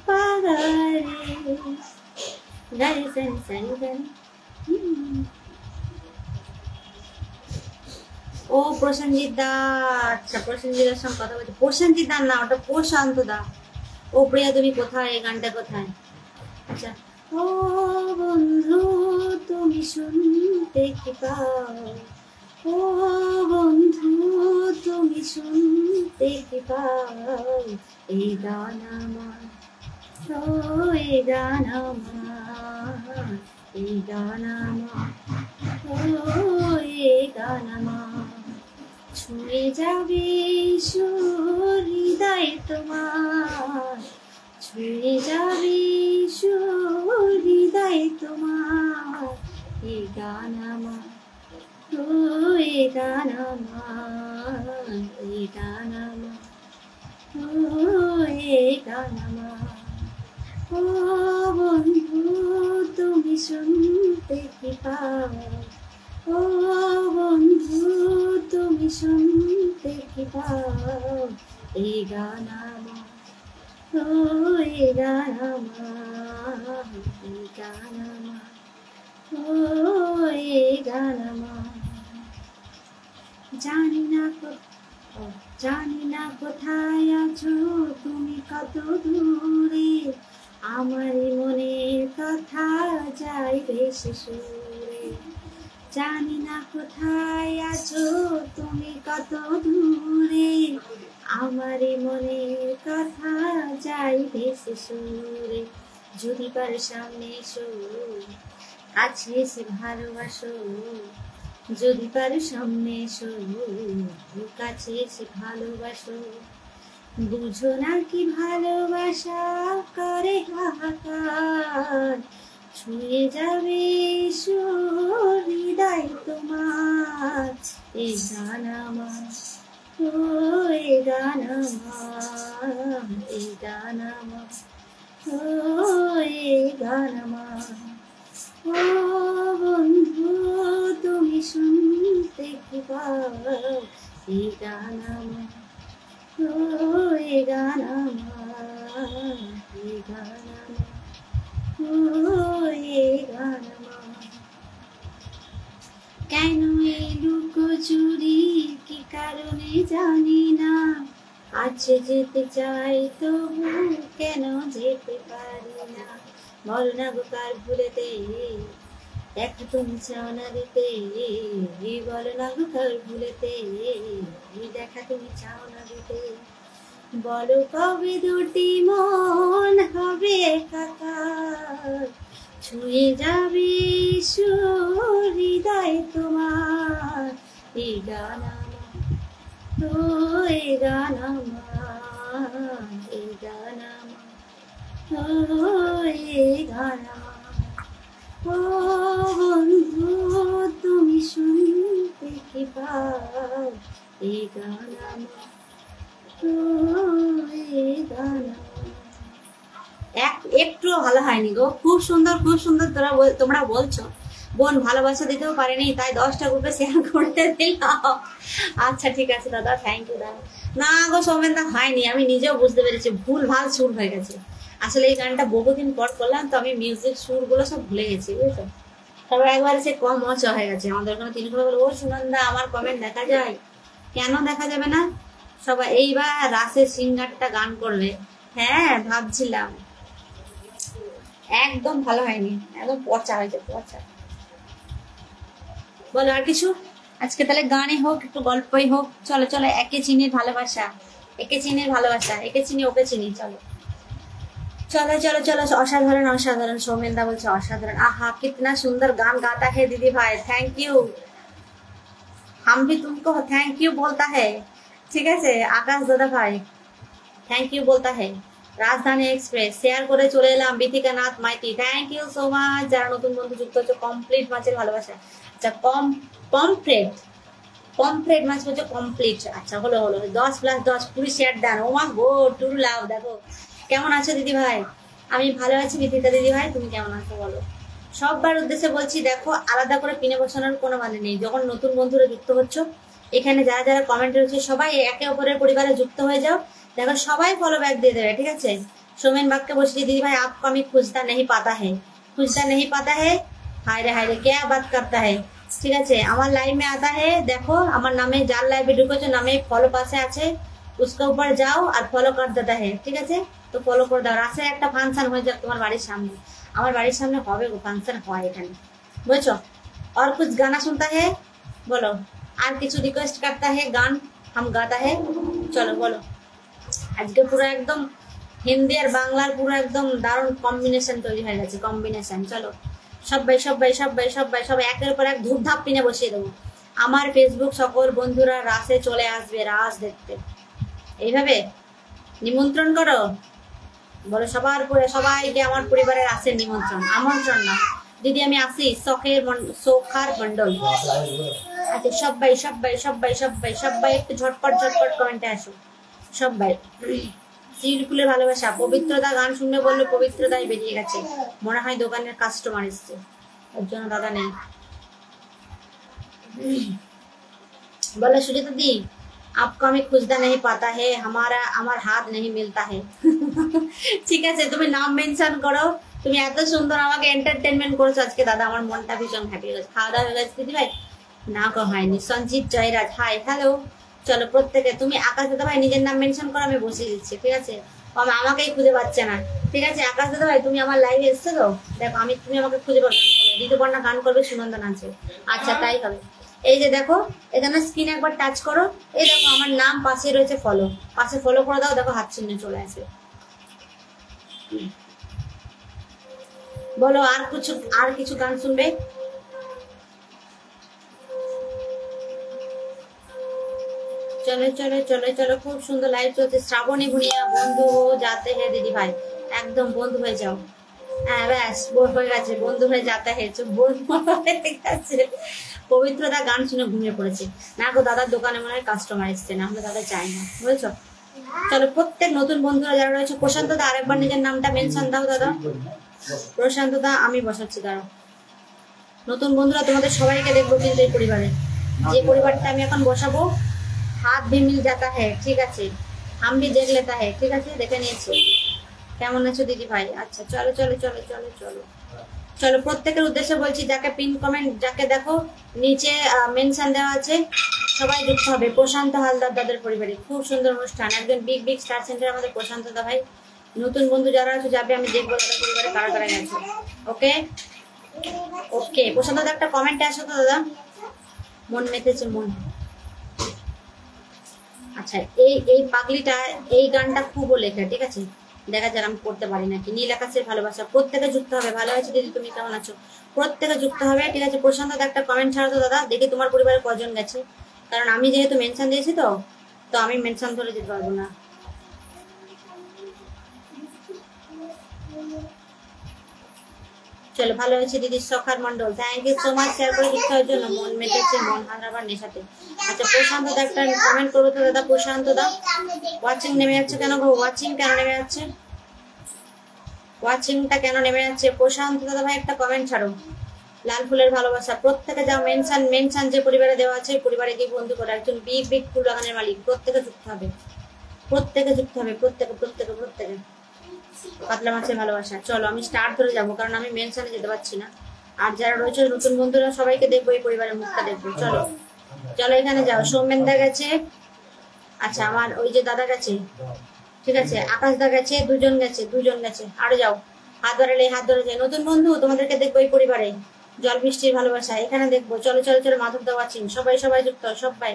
পাগারি গারি সানি সানি গারি। ও প্রসেনজিৎ দা, আচ্ছা প্রসেনজিৎদার সঙ্গে কথা বলছি। প্রসেনজিৎ দা না, ওটা প্রশান্ত দা। ও প্রিয়া তুমি কোথায়, এই গানটা কোথায়? আচ্ছা। ও বন্ধু তুমি শুনতে কি পাও, ও বন্ধু তুমি শুনতে কি পাও, এই গান আমার, ও এই গান আমার, এই গান আমার, ও এই গান আমার, ছুঁয়ে যাবে হৃদয় তোমার, ছুঁয়ে যাবে হৃদয় তোমার, এই গান আমার, ও এই গান আমার, এই গান আমার, ও এই গান আমার। ও বন্ধু তুমি শুনতে কি পাও, ও বন্ধু তুমি শুনতে কি পাও, এই গান আমার, ও এই গান আমার, এই গান আমার, ও এই গান আমার। জানি না কোথায় আছো তুমি, কত দূরে, আমার মনের কথা যাই বেশি সুরে। জানি না কোথায় আছো তুমি, কত দূরে, আমার মনের কথা যাই বেশি সুরে। যদি পার সামনে এসো, কাছে এসে ভালোবাসো, যদি পারো সামনে এসো, কাছে এসে ভালোবাসো। বুঝো না কি ভালোবাসা করে হাহাকার, ছুঁয়ে যাবে হৃদয় তোমার। এ গান আমার, ও এ গান আমার, এ গান আমার, ও এ গান আমার। ও বন্ধু তুমি শুনতে কি পাও, এই গান আমার, ও এই গান আমার, এই গান আমার, ও এই গান আমার। কেন এই লুকোচুরি কি কারণে জানি না, আছে যেতে চাই তবু কেন যেতে পারি না। বল না গো কার ভুলেতে, দেখা তুমি চাও না দিতে, বল না গো কার ভুলেতে, দেখা তুমি চাও না দিতে। বলো কবে দুটি মন হবে একাকার, ছুঁয়ে যাবে হৃদয় তোমার। এই গান আমার, ও এই গান আমার, এই গান আমার, ও এই গান আমার। ও বন্ধু তুমি শুনতে কি পাও, এই গান আমার, ও এই গান আমার। একটুও ভালো হয়নি গো, খুব সুন্দর খুব সুন্দর। তোমরা বলছো বোন ভালোবাসা দিতেও পারেনি, তাই 10টা গ্রুপে শেয়ার করতে দিলাম। আচ্ছা ঠিক আছে দাদা, থ্যাংক ইউ দাদা। না গো সৌমেনদা হয়নি, আমি নিজেও বুঝতে পেরেছি ভুল ভাল সুর হয়ে গেছে। আসলে এই গানটা বহুদিন পর করলাম তো, আমি মিউজিক সুরগুলো সব ভুলে গেছি বুঝছো। তারপর একবার সে কম অচ হয়ে গেছে। আমাদের ওখানে 3 বলে, ও সুনন্দা আমার কমেন্ট দেখা যায়, কেন দেখা যাবে না? সবাই এইবার রাসের সিঙ্গারটা গান করবে। হ্যাঁ ভাবছিলাম, একদম ভালো হয়নি, একদম পচা হয়েছে, পচা। বলো আর কিছু? আজকে তাহলে গানে হোক একটু গল্পই হোক, চলো চলো। একে চিনি ভালোবাসা, একে চিনি ভালোবাসা, একে চিনি ওকে চিনি, চলো चलो चलो चलो। असाधारण असाधारण, सौमेनदा बोलছে असाधारण। आहा कितना सुंदर गान गाता है दीदी भाई, थैंक यू। हम भी तुमको थैंक यू बोलता है, ठीक है। आकाश दादा भाई थैंक यू बोलता है। राजधानी एक्सप्रेस शेयर করে চলে এলাম। Bithika Nath Maiti thank you so much. যারা নতুন বন্ধু যুক্ত হচ্ছে, কমপ্লিট মাছের ভালোবাসা। আচ্ছা পমফ্রেট মাছ হচ্ছে কমপ্লিট। আচ্ছা হলো হলো 10+10 পুরো শেয়ার ডান। ও মা গো টুরু লাভ। দেখো কেমন আছো দিদি ভাই? আমি ভালো আছি বিথিকা দিদি ভাই, তুমি কেমন আছো বলো? সববার উদ্দেশ্যে বলছি, দেখো আলাদা করে পিনে বসানোর কোনো মানে নেই। যখন নতুন বন্ধুরা যুক্ত হচ্ছ, এখানে যারা যারা কমেন্ট রয়েছে সবাই একে অপরের পরিবারে যুক্ত হয়ে যাও। देखो सबाई फॉलो बैक दे देवे, ठीक है। सोमेन बाग बोल दीदी भाई आपको हमें खुजता नहीं पाता है, खुजता नहीं पाता है। हाय रे क्या बात करता है, ठीक है। हमार लाइव में आता है, देखो हमार नामे जार लाइव वीडियो को नामे फॉलो पासे आछे, उसके ऊपर जाओ और फॉलो कर देता है, ठीक है। तो फॉलो कर दाओ। रास्ते एक फांक्शन हो जाए तुम्हार बाड़ीर सामने, हमार बाड़ीर सामने होबे फांक्शन হয় এখানে, বুঝছো। और कुछ गाना सुनता है बोलो, और किछु रिक्वेस्ट करता है गान हम गाता है, चलो बोलो। आज के पूरा एकदम हिंदी और बांगलार पूरा एकदम दारुण कम्बिनेशन तैरी हो गए, कम्बिनेशन। चलो सबाई सबाई सबाई सबाई सब एकेर पर एक धूपधाप पिने बसिए देव। আমার ফেসবুক সকল বন্ধুরা রাসে চলে আসবে, রাস দেখতে এইভাবে নিমন্ত্রণ করো, বলো সবার পরে সবাইকে আমার পরিবারের রাসের নিমন্ত্রণ। আমন্ত্রণ না দিদি, আমি আসি সোখার মন্ডল। আচ্ছা সবাই সবাই সবাই সবাই সবাই একটু ঝটপট ঝটপট কমেন্টে আসো সবাই। শিরকুলের ভালোবাসা। পবিত্রতা গান শুনবে বললো, পবিত্রতাই বেরিয়ে গেছে, মনে হয় দোকানের কাস্টমার এসছে, ওর জন্য দাদা নেই। बोलो सुजीता दी आपको हमें खुजदा नहीं पाता है, हमारा हाथ नहीं मिलता है। ठीक है, তুমি নাম মেনশন করো। তুমি এত সুন্দর আমাকে এন্টারটেইনমেন্ট করেছো আজকে দাদা, আমার মনটা ভীষণ হ্যাপি হয়েছে। খাওয়া দাওয়া হয়ে গেছে দিদি ভাই? না কো হয়নি। Sanjit Jayraj hi hello. চলো প্রত্যেকে তুমি আকাশ দাদা ভাই নিজের নাম মেনশন করো, আমি বসিয়ে দিচ্ছি, ঠিক আছে। আমাকেই খুঁজে পাচ্ছে না, ঠিক আছে। আকাশ দাদা ভাই তুমি আমার লাইভে এসছো তো, দেখো তুমি আমাকে খুঁজে পাবে। ঋতুপর্ণা গান করবে, সুনন্দন আছে। আচ্ছা তাই হবে। এই যে দেখো এখানে স্ক্রিন একবার টাচ করো, এই দেখো আমার নাম পাশে রয়েছে, ফলো পাশে ফলো করে দাও, দেখো হাত চিহ্ন চলে আসবে। বলো আর কিছু গান শুনবে? চলো চলো চলো চলো, খুব সুন্দর লাইভ চলছে। শ্রাবণী ভুনিয়া বন্ধু যাতে হে দিদি ভাই, একদম বন্ধু হয়ে যাও। হ্যাঁ ব্যাস হয়ে গেছে, বন্ধু হয়ে যাতে হে, বন্ধু হয়ে গেছে। পবিত্রতা গান শুনে ঘুমিয়ে পড়েছে। না গো, দাদার দোকানে মনে হয় কাস্টমার এসছে, না আমরা দাদা চাই না, বুঝেছো? চলো প্রত্যেক নতুন বন্ধুরা যারা রয়েছে, প্রশান্ত দা আরেকবার নিজের নামটা মেনশন দাও দাদা। প্রশান্ত দা আমি বসাচ্ছি, দাঁড়াও। নতুন বন্ধুরা তোমাদের সবাইকে দেখবো কিন্তু এই পরিবারে, যে পরিবারটা আমি এখন বসাবো, হাত ভি মিল যাতা হ্যাঁ, ঠিক আছে, হাম ভি দেখ লেতা হ্যাঁ, ঠিক আছে, দেখে নিয়েছি। কেমন আছো দিদি ভাই? আচ্ছা চলো চলো চলো চলো চলো চলো, প্রত্যেকের উদ্দেশ্যে বলছি, যাকে পিন কমেন্ট যাকে দেখো নিচে মেনশন দেওয়া আছে, সবাই যুক্ত হবে প্রশান্ত হালদার দাদের পরিবারে। খুব সুন্দর অনুষ্ঠান, একজন বিগ স্টার সেন্টার আমাদের প্রশান্ত দা ভাই। নতুন বন্ধু যারা আছে যাবে, আমি দেখবো দাদার পরিবারে কারা কারা গেছে। ওকে ওকে, প্রশান্ত দা একটা কমেন্টে আসো তো দাদা। মন মেতেছে মন। আচ্ছা, এই পাগলিটা এই গানটা খুব লেখা, ঠিক আছে, দেখা যাক আমি করতে পারি নাকি। নীল আকাশের ভালোবাসা, প্রত্যেকে যুক্ত হবে। ভালো আছে দিদি, তুমি কেমন আছো? প্রত্যেকে যুক্ত হবে, ঠিক আছে। প্রশান্ত দা একটা কমেন্ট ছাড়ো তো দাদা, দেখি তোমার পরিবারে কজন গেছে, কারণ আমি যেহেতু মেনশন দিয়েছি তো আমি মেনশন ধরে যেতে পারবো না। চলো, ভালো হয়েছে দিদি। Sakhar Mondal, thank you so much share করে যুক্ত হওয়ার জন্য। মন মেতেছে মন হারাবার নেশাতে। আচ্ছা, প্রশান্ত দা একটা কমেন্ট করবো তো দাদা। প্রশান্ত দা ওয়াচিং নেমে যাচ্ছে কেন গো? ওয়াচিং কেন নেমে যাচ্ছে? ওয়াচিংটা কেন নেমে যাচ্ছে? প্রশান্ত দাদা ভাই একটা কমেন্ট ছাড়ো। লাল ফুলের ভালোবাসা, প্রত্যেকে যাও মেনশন যে পরিবারে দেওয়া আছে, পরিবারে গিয়ে বন্ধু করে। একজন বিগ ফুল বাগানের মালিক, প্রত্যেকে যুক্ত হবে, প্রত্যেকে যুক্ত হবে, প্রত্যেকে প্রত্যেকে প্রত্যেকে। কাতলা মাছের ভালোবাসা। চলো আমি স্টার ধরে যাবো, কারণ আমি মেনশনে যেতে পারছি না। আর যারা রয়েছে নতুন বন্ধুরা, সবাইকে দেখবো, এই পরিবারের মুখটা দেখবো। চলো চলো, এখানে যাও। সৌমেন দা গেছে, আচ্ছা আমার ওই যে দাদা গেছে, ঠিক আছে। আকাশ দা গেছে, দুজন গেছে। আরো যাও, হাত ধরে হাত ধরে যায়। নতুন বন্ধু তোমাদেরকে দেখবো এই পরিবারে। জল বৃষ্টির ভালোবাসা এখানে দেখবো। চলো চলো চলো, মাধব দা আছেন, সবাই যুক্ত, সবাই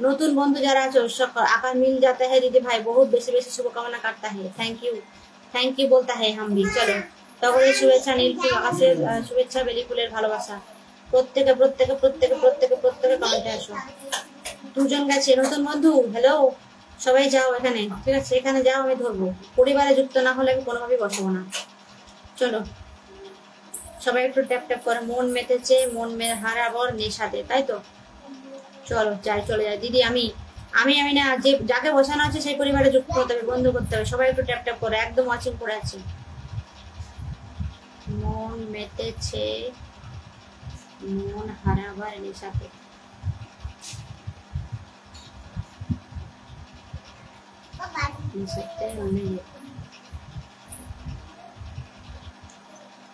নতুন বন্ধু যারা আছো। আকাশ মিল যাতা है দিদি ভাই, বহুত বেশি শুভকামনা কাটতা है। থ্যাংক ইউ বলতা है हम भी। চলো, তগরের শুভেচ্ছা, নীল ফুল আকাশের শুভেচ্ছা, বেলি ফুলের ভালোবাসা। প্রত্যেকে প্রত্যেকে প্রত্যেকে প্রত্যেকে প্রত্যেকে কমেন্টে আসো। দুজন গেছে নতুন বন্ধু, হ্যালো, সবাই যাও এখানে, ঠিক আছে, এখানে যাও, আমি ধরবো। পরিবারে যুক্ত না হলে আমি কোনোভাবেই বসবো না। চলো সবাই একটু ট্যাপ ট্যাপ করে। মন মেতেছে মন হারাবার নেশাতে, তাই তো? চলো চলে যাই দিদি। আমি না, যে যাকে বসানো আছে সেই পরিবারে যুক্ত হতে হবে, বন্ধু করতে হবে। সবাই একটু ট্যাপ ট্যাপ করে, একদম ওয়াচিং করে আছি। মন মেতেছে মন হারাবার নেশাতে।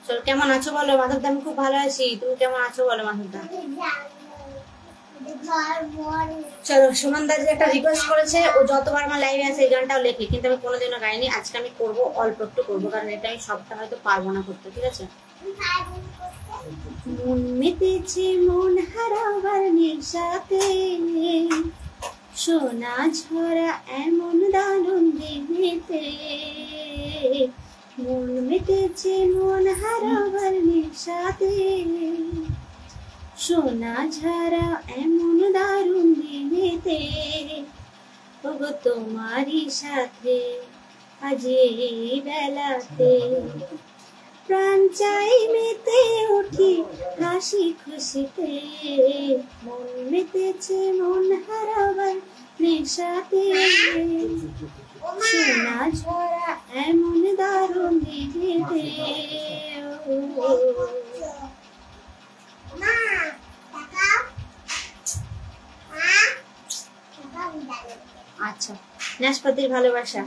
চলো, কেমন আছো বলো মাধব দা? আমি খুব ভালো আছি, তুমি কেমন আছো বলো মাধব দা? চলো, সুমন দা যে একটা রিকোয়েস্ট করেছে, ও যতবার আমার লাইভে আছে এই গানটাও লেখে, কিন্তু আমি কোনোদিনও গাইনি। আজকে আমি করবো, অল্প একটু করবো, কারণ এটা আমি সবটা হয়তো পারবো না করতে, ঠিক আছে। মন মেতেছে মন হারাবার নেশাতে, সোনা ঝরা এমন দারুণ দিনেতে। মন মেতেছে মন হারাবার নেশাতে, সোনা ঝরা এমন দারুণ দিনেতে। ওগো তোমারই সাথে আজ এই বেলাতে, প্রাণ চাই মেতে উঠি হাসি খুশিতে। মন মেতেছে মন হারাবার নেশাতে, সোনা ঝরা এমন দারুণ দিনেতে। আচ্ছা, নাশপাতির ভালোবাসা।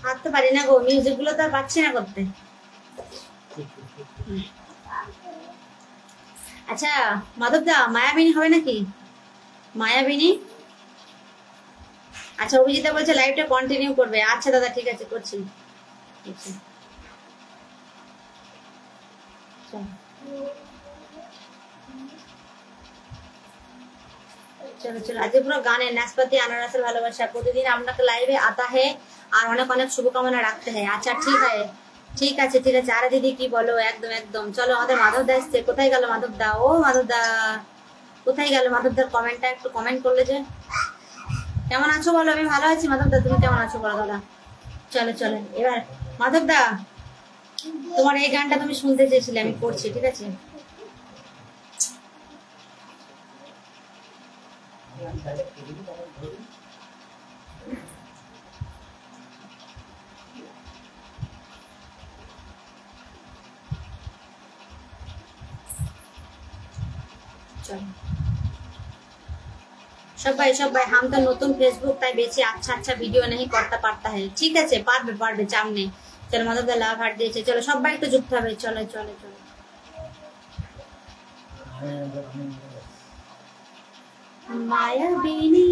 হাঁটতে পারি না গো, মিউজিক গুলো তো পাচ্ছি না করতে। আচ্ছা মাধব দা, মায়াবিনী হবে নাকি? মায়াবিনী, আচ্ছা অভিজিতা বলছে লাইভটা কন্টিনিউ করবে। আচ্ছা দাদা, ঠিক আছে, করছি। চলো চলো, আজকে পুরো গানে নাশপাতি আনারসের ভালোবাসা। প্রতিদিন আপনাকে লাইভে आता है আর অনেক অনেক শুভকামনা রাখতে হয়। আচ্ছা ঠিক আছে ঠিক আছে ঠিক আছে। আরে দিদি কি বলো, একদম একদম। চলো আমাদের মাধব দা এসছে। কোথায় গেল মাধব দা? ও মাধব দা কোথায় গেল? মাধব দার কমেন্টটা একটু কমেন্ট করলে যে। কেমন আছো বলো? আমি ভালো আছি মাধব দা, তুমি কেমন আছো বলো দাদা? চলো চলো এবার মাধব দা, তোমার এই গানটা তুমি শুনতে চেয়েছিলে, আমি করছি, ঠিক আছে? चलो সবাই সবাই, हम तो নতুন ফেসবুক তাই বেশি আচ্ছা আচ্ছা ভিডিও नहीं করতে পারता है। ঠিক আছে, পারবে পারবে, চাপ নেই। চলো মাধব দা লাভ হার্ট দিয়েছে। চলো সবাই একটু যুক্ত হবে। চলো চলো চলো মায়াবিনী।